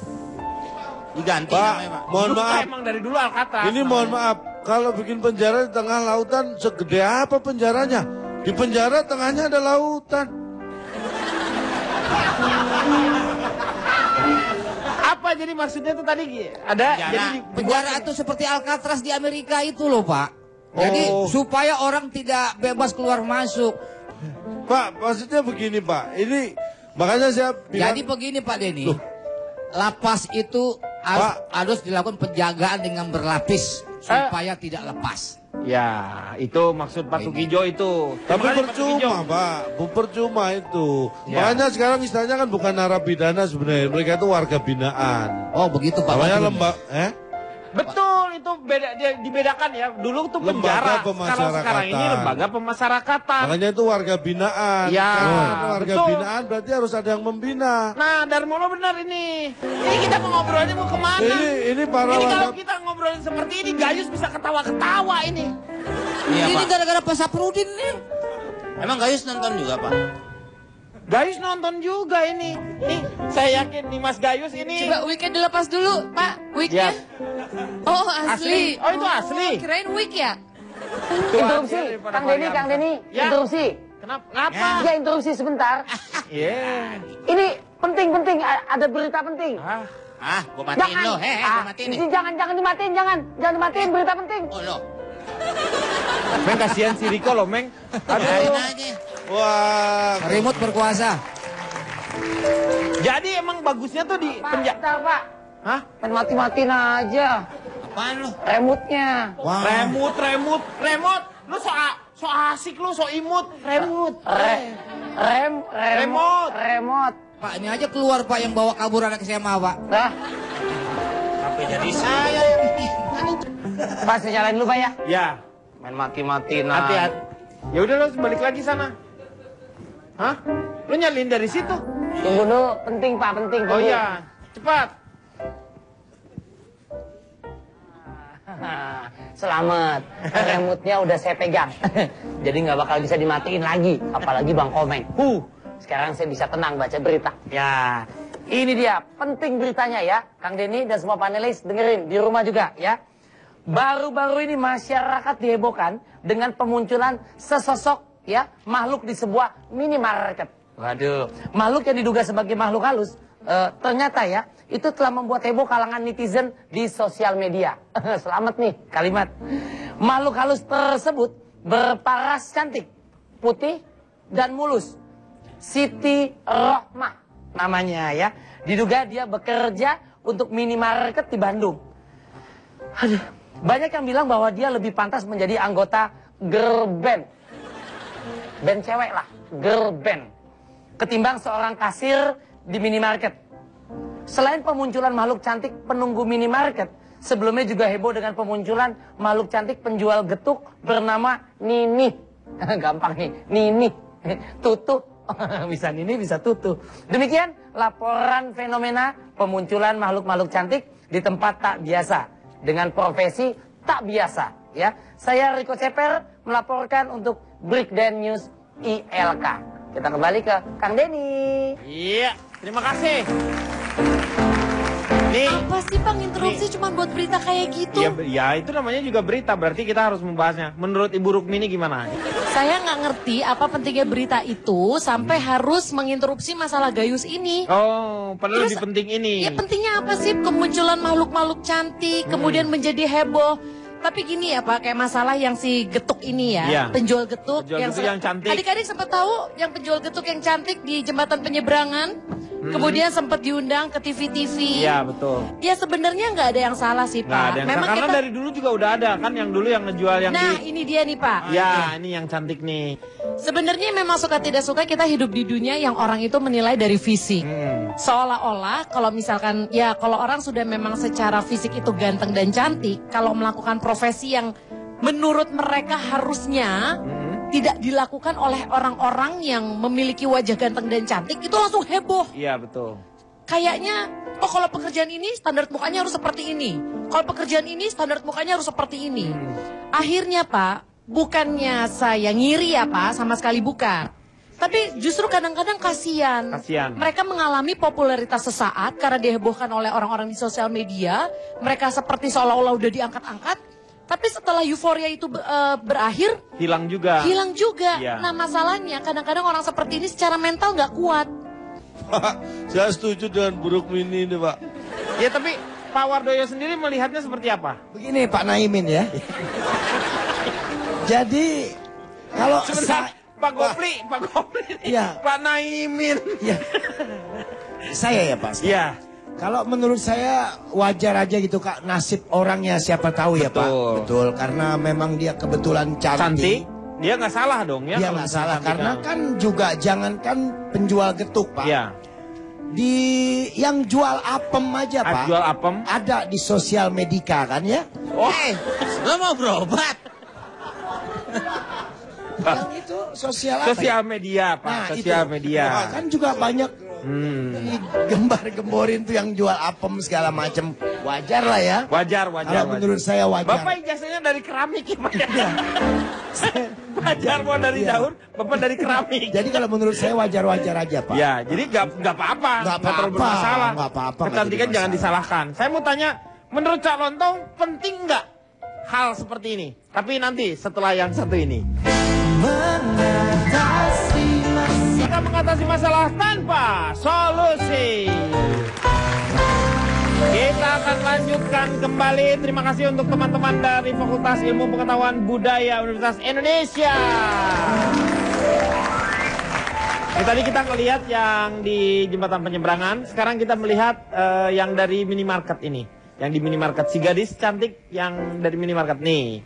Diganti Pak, namanya Pak. mohon maaf. Emang dari dulu Alcatraz. Ini mohon maaf. Kalau bikin penjara di tengah lautan, segede apa penjaranya? Di penjara tengahnya ada lautan. Apa jadi maksudnya tuh tadi ada Penjara itu seperti Alcatraz di Amerika itu loh Pak. Jadi supaya orang tidak bebas keluar masuk. Pak, maksudnya begini Pak. Ini makanya saya bilang. Jadi begini Pak Denny. Lapas itu harus dilakukan penjagaan dengan berlapis supaya tidak lepas. Ya, itu maksud Pak Tukijo itu. Tapi percuma Pak, percuma itu. Makanya sekarang istilahnya kan bukan narapidana sebenarnya. Mereka itu warga binaan. Oh begitu Pak. Namanya Betul, itu beda dibedakan ya. Dulu tuh penjara. Kalau sekarang ini lembaga pemasyarakatan. Makanya itu warga binaan. Ya, karena warga binaan berarti harus ada yang membina. Nah, Darmono benar ini. Ini kita mau ngobrolnya mau kemana? Ini para ini kalau kita ngobrolin seperti ini, Gayus bisa ketawa-ketawa ini. Iya, ini Pak. gara-gara Pak Saprudin nih. Emang Gayus nonton juga Pak? Gayus nonton juga ini. Nih, saya yakin nih Mas Gayus ini. Coba wignya dilepas dulu, Pak. Wignya. Oh, asli. Oh, itu asli. Kirain wig ya? Interupsi, Kang Denny, Ya. interupsi. Kenapa? Ya interupsi sebentar. Ini penting, ada berita penting. Gua matiin lo. Gua matiin nih. Jangan dimatiin berita penting. Oh lo. Meng kasihan si Riko loh, Meng. Biarin aja. Wah, remote berkuasa. Jadi emang bagusnya tuh di penjara. Bentar, Pak. Hah? Main mati-matiin aja. Apaan lo? Remutnya. Remut. Lu so asik lu, so imut. Remut. Remote. Pak ini aja keluar Pak yang bawa kabur anak SMA Pak. Nah, Tapi jadi saya yang Pak saya nyalain dulu Pak ya. Ya. Main mati-matiin Hati-hati. Ya udah lu balik lagi sana. Hah? Lu nyalin dari situ? Tunggu dulu, penting Pak, penting. Oh iya, cepat. Selamat, remote-nya udah saya pegang. Jadi nggak bakal bisa dimatiin lagi, apalagi Bang Komeng. Sekarang saya bisa tenang baca berita. Ya, ini dia, penting beritanya ya. Kang Denny dan semua panelis dengerin, di rumah juga ya. Baru-baru ini masyarakat dihebohkan dengan pemunculan sesosok ya makhluk di sebuah minimarket. Waduh, makhluk yang diduga sebagai makhluk halus ternyata ya itu telah membuat heboh kalangan netizen di sosial media. Selamat nih kalimat. Makhluk halus tersebut berparas cantik, putih dan mulus. Siti Rohmah namanya ya. Diduga dia bekerja untuk minimarket di Bandung. Aduh, banyak yang bilang bahwa dia lebih pantas menjadi anggota girl band. Band cewek lah, girl band. Ketimbang seorang kasir di minimarket. Selain pemunculan makhluk cantik penunggu minimarket, sebelumnya juga heboh dengan pemunculan makhluk cantik penjual getuk bernama Nini. Gampang nih, Nini. Tutu. Bisa Nini, bisa Tutu. Demikian laporan fenomena pemunculan makhluk-makhluk cantik di tempat tak biasa. Dengan profesi tak biasa. Ya, saya Riko Ceper melaporkan untuk Breakdown News ILK. Kita kembali ke Kang Denny. Iya, terima kasih. Nih, Apa sih Pak interupsi cuma buat berita kayak gitu? Ya itu namanya juga berita, berarti kita harus membahasnya. Menurut Ibu Rukmini gimana? Saya nggak ngerti apa pentingnya berita itu sampai harus menginterupsi masalah Gayus ini. Oh, padahal Terus, lebih penting ini. Ya pentingnya apa sih kemunculan makhluk-makhluk cantik, kemudian menjadi heboh. Tapi gini ya Pak, kayak masalah yang si getuk ini ya, Iya. penjual getuk, Penjual getuk yang cantik. Adik-adik sempat tahu yang penjual getuk yang cantik di jembatan penyeberangan, kemudian sempat diundang ke TV-TV. Iya betul. Ya sebenarnya nggak ada yang salah sih Nggak Pak. ada yang karena dari dulu juga udah ada kan yang dulu yang ngejual yang Nah di... ini dia nih Pak. Ya ini yang cantik nih. Sebenarnya memang suka tidak suka kita hidup di dunia yang orang itu menilai dari fisik. Seolah-olah kalau misalkan ya kalau orang sudah memang secara fisik itu ganteng dan cantik, kalau melakukan profesi yang menurut mereka harusnya tidak dilakukan oleh orang-orang yang memiliki wajah ganteng dan cantik, itu langsung heboh. Iya betul. Kayaknya, oh kalau pekerjaan ini standar mukanya harus seperti ini. Kalau pekerjaan ini standar mukanya harus seperti ini. Akhirnya Pak, bukannya saya ngiri ya Pak, sama sekali bukan. Tapi justru kadang-kadang kasihan. Mereka mengalami popularitas sesaat karena dihebohkan oleh orang-orang di sosial media. Mereka seperti seolah-olah udah diangkat-angkat. Tapi setelah euforia itu berakhir, hilang juga. Hilang juga. Iya. Nah masalahnya kadang-kadang orang seperti ini secara mental nggak kuat. Pak, saya setuju dengan Bu Rukmini ini Pak. Ya tapi Pak Wardoyo sendiri melihatnya seperti apa? Begini Pak Naimin ya. Jadi kalau sebentar Pak Gopli, Pak Gopli, Iya. Pak Naimin. Iya. Saya ya Pak. Iya. Kalau menurut saya wajar aja gitu Kak, nasib orangnya siapa tahu ya Pak. Betul, karena memang dia kebetulan cantik. Dia nggak salah dong ya. Dia kalau nggak salah cantik karena kan juga jangankan penjual getuk Pak. Iya. Di yang jual apem aja Pak. Jual apem? Ada di sosial media kan ya. Oh, lo mau berobat? Yang itu sosial apa? Sosial media Pak, Nah, sosial itu. media. Kan juga banyak gembar-gemborin tuh yang jual apem segala macam. Wajar lah ya. Wajar. Kalau menurut saya wajar. Bapak ijazahnya dari keramik ya Pak. Wajar mau dari daun, Bapak dari keramik. Jadi kalau menurut saya wajar-wajar aja Pak. Ya, jadi nggak apa-apa. Nggak terlalu apa-apa, bermasalah. nggak apa-apa, nggak Kecantikan jadi jangan masalah. disalahkan. Saya mau tanya, menurut Cak Lontong penting nggak hal seperti ini? Tapi nanti setelah yang satu ini. Kita mengatasi masalah tanpa solusi. Kita akan lanjutkan kembali. Terima kasih untuk teman-teman dari Fakultas Ilmu Pengetahuan Budaya Universitas Indonesia. Tadi kita melihat yang di jembatan penyeberangan. Sekarang kita melihat yang dari minimarket ini. Yang di minimarket, si gadis cantik yang dari minimarket nih.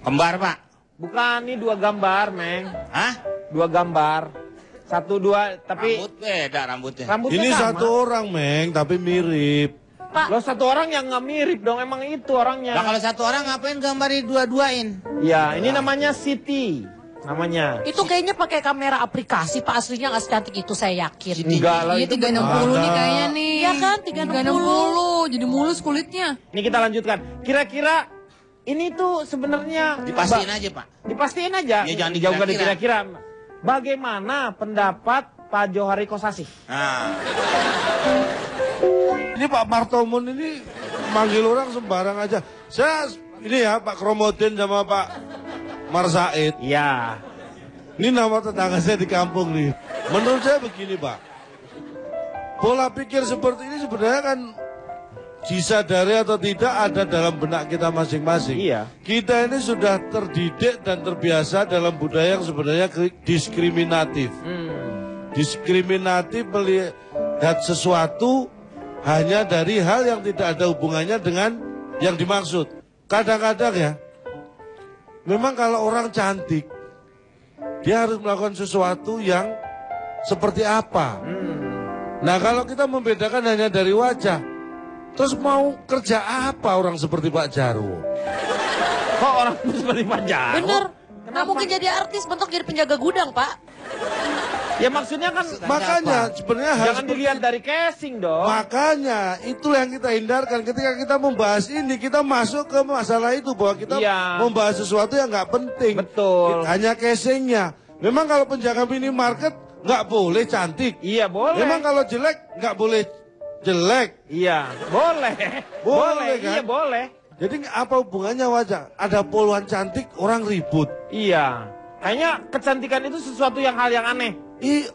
Kembar Pak? Bukan, ini dua gambar, Meng. Hah? Dua gambar. Satu, dua, tapi... Rambut beda rambutnya. Rambutnya Ini sama. satu orang Meng, tapi mirip. Lo satu orang yang nggak mirip dong, emang itu orangnya. Nah kalau satu orang ngapain gambarin dua-duain? Ya, ini namanya Siti. Namanya. Itu kayaknya pakai kamera aplikasi Pak, aslinya nggak secantik itu saya yakin. Enggak lah, Iya itu 360 nih kayaknya nih. Iya kan 360. Jadi mulus kulitnya. Ini kita lanjutkan. Kira-kira ini tuh sebenarnya Dipastiin aja Pak. Dipastiin aja. Ya, jangan dijauhkan dari dikira-kira. kira-kira. Bagaimana pendapat Pak Johari Kosasih? Nah. Ini Pak Martomon ini manggil orang sembarang aja. Saya ini ya Pak Kromodin sama Pak Marsaid. Iya. Ini nama tetangga saya di kampung nih. Menurut saya begini Pak. Pola pikir seperti ini sebenarnya kan disadari atau tidak ada dalam benak kita masing-masing. Iya. Kita ini sudah terdidik dan terbiasa dalam budaya yang sebenarnya diskriminatif. Diskriminatif melihat sesuatu hanya dari hal yang tidak ada hubungannya dengan yang dimaksud. Kadang-kadang ya, memang kalau orang cantik, dia harus melakukan sesuatu yang seperti apa. Nah kalau kita membedakan hanya dari wajah, terus mau kerja apa orang seperti Pak Jarwo? Kok orang seperti Pak Jarwo? Bener. Nggak mungkin jadi artis, bentuk jadi penjaga gudang Pak. Ya maksudnya kan makanya sebenarnya harus jangan dilihat dari casing dong. Makanya itulah yang kita hindarkan ketika kita membahas ini, kita masuk ke masalah itu bahwa kita membahas sesuatu yang nggak penting. Betul. Hanya casingnya. Memang kalau penjaga minimarket nggak boleh cantik. Iya boleh. Memang kalau jelek nggak boleh jelek. Iya, boleh. Boleh, kan? Iya, boleh. Jadi apa hubungannya wajah? Ada poluan cantik, orang ribut. Iya. Kayaknya kecantikan itu sesuatu hal yang aneh.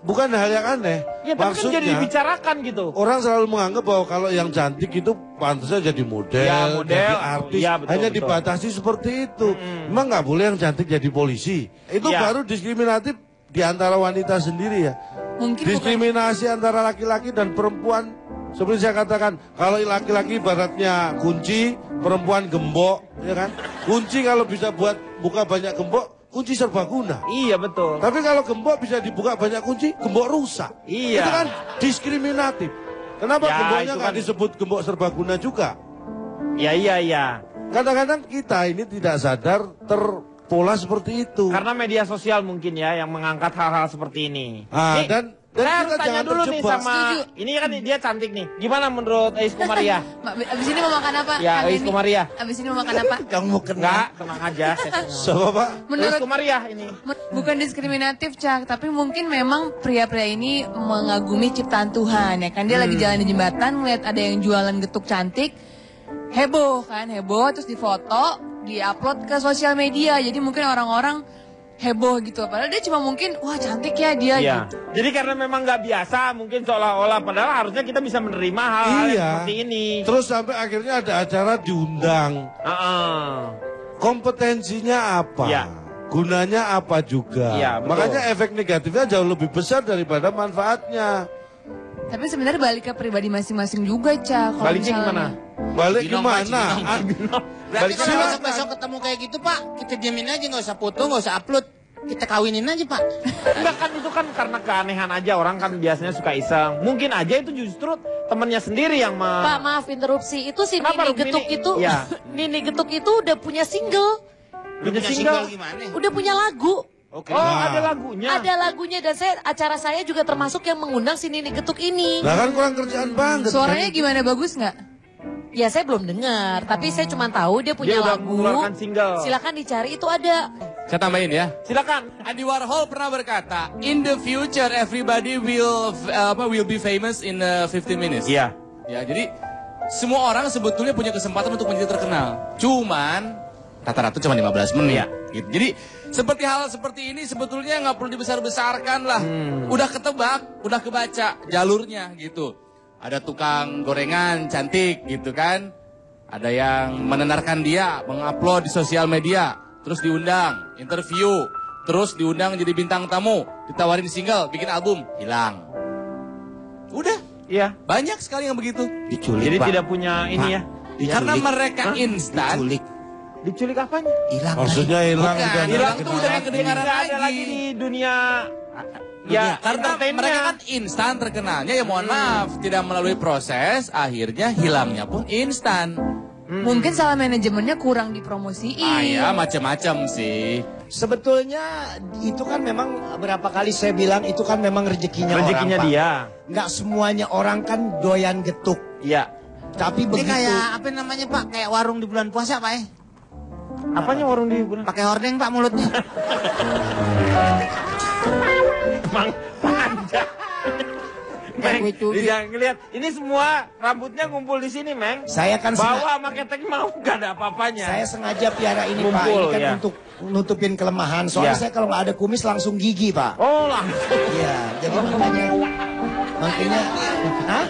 Bukan hal yang aneh. Ya, tapi kan jadi dibicarakan gitu. Orang selalu menganggap bahwa kalau yang cantik itu pantasnya jadi model, Ya, model. jadi artis. Iya, betul, Hanya betul. dibatasi seperti itu. Memang nggak boleh yang cantik jadi polisi. Itu Ya. baru diskriminatif di antara wanita sendiri ya. Mungkin Diskriminasi antara laki-laki dan perempuan. Seperti saya katakan, kalau laki-laki ibaratnya kunci, perempuan gembok, ya kan? Kunci kalau bisa buat buka banyak gembok, kunci serbaguna. Iya, betul. Tapi kalau gembok bisa dibuka banyak kunci, gembok rusak. Iya. Itu kan diskriminatif. Kenapa Ya, gemboknya itu nggak kan- disebut gembok serbaguna juga? Iya. Kadang-kadang kita ini tidak sadar terpola seperti itu. Karena media sosial mungkin ya yang mengangkat hal-hal seperti ini. Ah, Nih, dan saya harus kita tanya jangan dulu nih terjebak. sama Setuju. ini kan dia cantik nih. Gimana menurut Ais Komaria? Abis ini mau makan apa? Ya, Kang Ais Denny? Komaria. Abis ini mau makan apa? Kamu kena. Enggak, tenang aja. Siapa Pak? Ais Menurut Komaria ini. bukan diskriminatif, Cak, tapi mungkin memang pria-pria ini mengagumi ciptaan Tuhan, ya kan? Dia lagi jalan di jembatan, ngeliat ada yang jualan getuk cantik, heboh, terus difoto, diupload ke sosial media, jadi mungkin orang-orang heboh gitu. Padahal dia cuma mungkin, wah cantik ya dia Iya. gitu. Jadi karena memang nggak biasa, mungkin seolah-olah padahal harusnya kita bisa menerima hal-hal yang Iya. seperti ini. Terus sampai akhirnya ada acara diundang. Kompetensinya apa? Iya. Gunanya apa juga? Iya, betul. Makanya efek negatifnya jauh lebih besar daripada manfaatnya. Tapi sebenarnya balik ke pribadi masing-masing juga, Cak. Kalau Baliknya misalnya- gimana? Balik Ginong, gimana? Pak, Berarti Balik kalau silakan. besok-besok ketemu kayak gitu Pak, kita diamin aja, nggak usah foto, nggak usah upload. Kita kawinin aja Pak. Enggak kan itu kan karena keanehan aja, orang kan biasanya suka iseng. Mungkin aja itu justru temennya sendiri yang Pak, maaf interupsi. Itu si Kenapa, Nini Rukmini? Getuk itu, Iya. Nini Getuk itu udah punya single, punya single. gimana? udah punya lagu. Oke. Oh, Nah. ada lagunya. Ada lagunya dan acara saya juga termasuk yang mengundang si Nini Getuk ini. Nah kan kurang kerjaan banget. Suaranya kan? gimana, bagus nggak? Ya saya belum dengar, tapi saya cuma tahu dia Dia punya udah lagu. mengeluarkan single. Silakan dicari, itu ada. Saya tambahin ya. Silakan. Andy Warhol pernah berkata, in the future everybody will be famous in 15 minutes. Iya. Ya, jadi semua orang sebetulnya punya kesempatan untuk menjadi terkenal. Cuman rata-rata cuma 15 menit. Gitu. Jadi seperti hal seperti ini sebetulnya nggak perlu dibesar-besarkan lah. Udah ketebak, udah kebaca jalurnya gitu. Ada tukang gorengan cantik gitu kan. Ada yang menenarkan dia, mengupload di sosial media, terus diundang, interview, terus diundang jadi bintang tamu, ditawarin single, bikin album, hilang. Udah, Iya. banyak sekali yang begitu. Diculik, Jadi Pak. tidak punya ini ya. Karena mereka Hah? instan. Diculik. Diculik apanya? Hilang. Maksudnya hilang Bukan, udah hilang nggak tuh udah nggak kedengaran Nggak ada lagi. lagi di dunia. Ya, karena entertainnya. mereka kan instan terkenalnya, ya mohon maaf, tidak melalui proses, akhirnya hilangnya pun instan. Mungkin salah manajemennya kurang dipromosiin. Ah ya, macam-macam sih. Sebetulnya itu kan memang berapa kali saya bilang itu kan memang rezekinya Rezekinya orang, Pak. dia. Nggak semuanya orang kan doyan getuk. Iya. Tapi Ini begitu. kayak apa namanya Pak? Kayak warung di bulan puasa Pak ya? Apanya warung di bulan? Pakai hordeng Pak mulutnya. Mang panjang. Meng, jangan ngeliat. Ini semua rambutnya ngumpul di sini, Meng. Saya kan Bawa sama ketek mau gak ada apa-apanya. Saya sengaja piara ini Pak, Ngumpul, ini kan ya. untuk nutupin kelemahan. Soalnya Ya. saya kalau nggak ada kumis langsung gigi Pak. Oh langsung. Iya, jadi makanya, hah?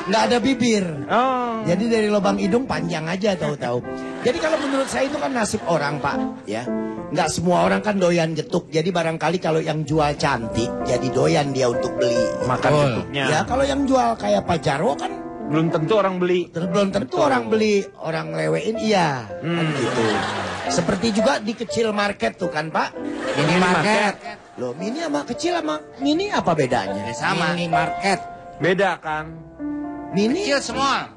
Nggak ada bibir. Oh. Jadi dari lubang hidung panjang aja tahu-tahu. Jadi kalau menurut saya itu kan nasib orang Pak, ya. Nggak semua orang kan doyan getuk. Jadi barangkali kalau yang jual cantik, jadi doyan dia untuk beli. Makan getuknya. Ya kalau yang jual kayak Pak Jarwo kan Belum tentu orang beli. belum tentu orang beli, orang lewein iya, kan gitu. Seperti juga di kecil market tuh kan Pak. Minimarket. Loh mini sama kecil sama mini apa bedanya? Sama. Minimarket. Beda kan? Mini Kecil semua.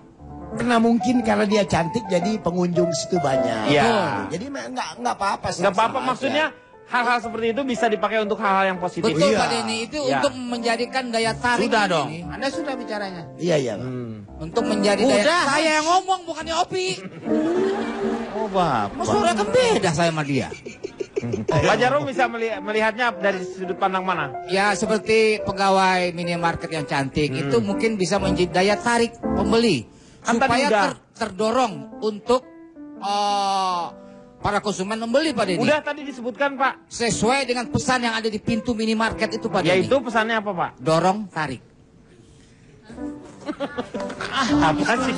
karena mungkin karena dia cantik jadi pengunjung situ banyak. Iya. Jadi nggak apa-apa sih. Nggak apa-apa, sama aja. maksudnya hal-hal seperti itu bisa dipakai untuk hal-hal yang positif. Betul Iya. Pak Denny, itu Iya. untuk menjadikan daya tarik Sudah ini. dong. Anda sudah bicaranya. Iya iya. Pak. Untuk menjadi Udah. daya. Saya yang ngomong bukannya Opi. Oh Bapak. Mas suara kan beda saya sama dia. Pak Jarum bisa melihatnya dari sudut pandang mana? Ya seperti pegawai minimarket yang cantik itu mungkin bisa menjadi daya tarik pembeli Kan tadi supaya udah. terdorong untuk para konsumen membeli Pak Denny. Udah tadi disebutkan Pak. Sesuai dengan pesan yang ada di pintu minimarket itu Pak Denny. Yaitu pesannya apa Pak? Dorong tarik. Apa sih?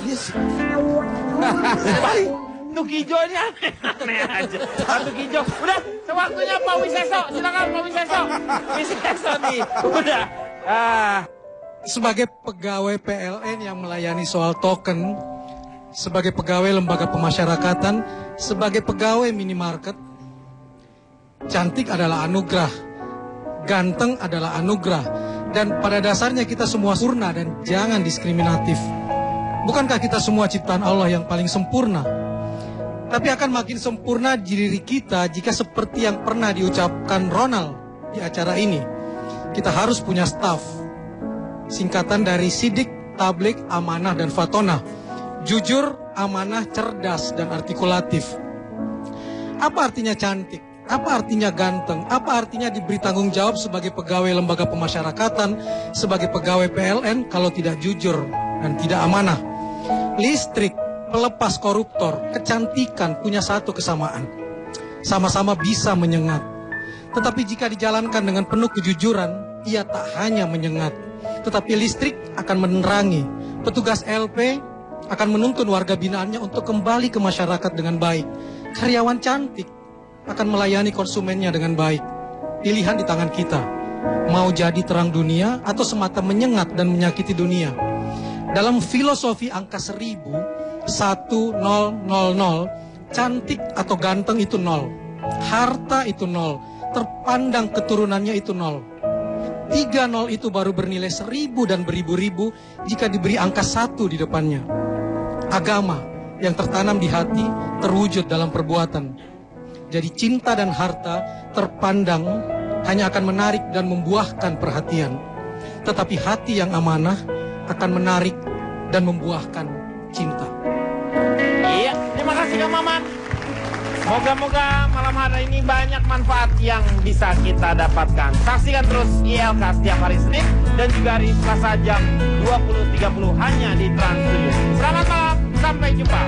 Tuk Ijo ini aneh aja. Tuk Ijo. Udah, sewaktunya Pak Wiseso. Silakan Pak Wiseso. Wiseso nih. Udah. Sebagai pegawai PLN yang melayani soal token, sebagai pegawai lembaga pemasyarakatan, sebagai pegawai minimarket, cantik adalah anugerah, ganteng adalah anugerah, dan pada dasarnya kita semua sempurna dan jangan diskriminatif. Bukankah kita semua ciptaan Allah yang paling sempurna? Tapi akan makin sempurna diri kita jika seperti yang pernah diucapkan Ronald di acara ini. Kita harus punya staff. Singkatan dari Sidik, Tablik, Amanah, dan Fatona. Jujur, amanah, cerdas, dan artikulatif. Apa artinya cantik? Apa artinya ganteng? Apa artinya diberi tanggung jawab sebagai pegawai lembaga pemasyarakatan, sebagai pegawai PLN kalau tidak jujur dan tidak amanah? Listrik, pelepas koruptor, kecantikan punya satu kesamaan. Sama-sama bisa menyengat. Tetapi jika dijalankan dengan penuh kejujuran, ia tak hanya menyengat, tetapi listrik akan menerangi. Petugas LP akan menuntun warga binaannya untuk kembali ke masyarakat dengan baik. Karyawan cantik akan melayani konsumennya dengan baik. Pilihan di tangan kita. Mau jadi terang dunia atau semata menyengat dan menyakiti dunia. Dalam filosofi angka 1000, 1000, cantik atau ganteng itu 0. Harta itu 0. Terpandang keturunannya itu 0. 3 0 itu baru bernilai 1000 dan beribu-ribu jika diberi angka 1 di depannya. Agama yang tertanam di hati terwujud dalam perbuatan. Jadi cinta dan harta terpandang hanya akan menarik dan membuahkan perhatian. Tetapi hati yang amanah akan menarik dan membuahkan cinta. Iya, terima kasih Kang Maman. Moga-moga malam hari ini banyak manfaat yang bisa kita dapatkan. Saksikan terus ILK setiap hari Senin dan juga hari Selasa jam 20.30 hanya di Trans 7. Selamat malam, sampai jumpa.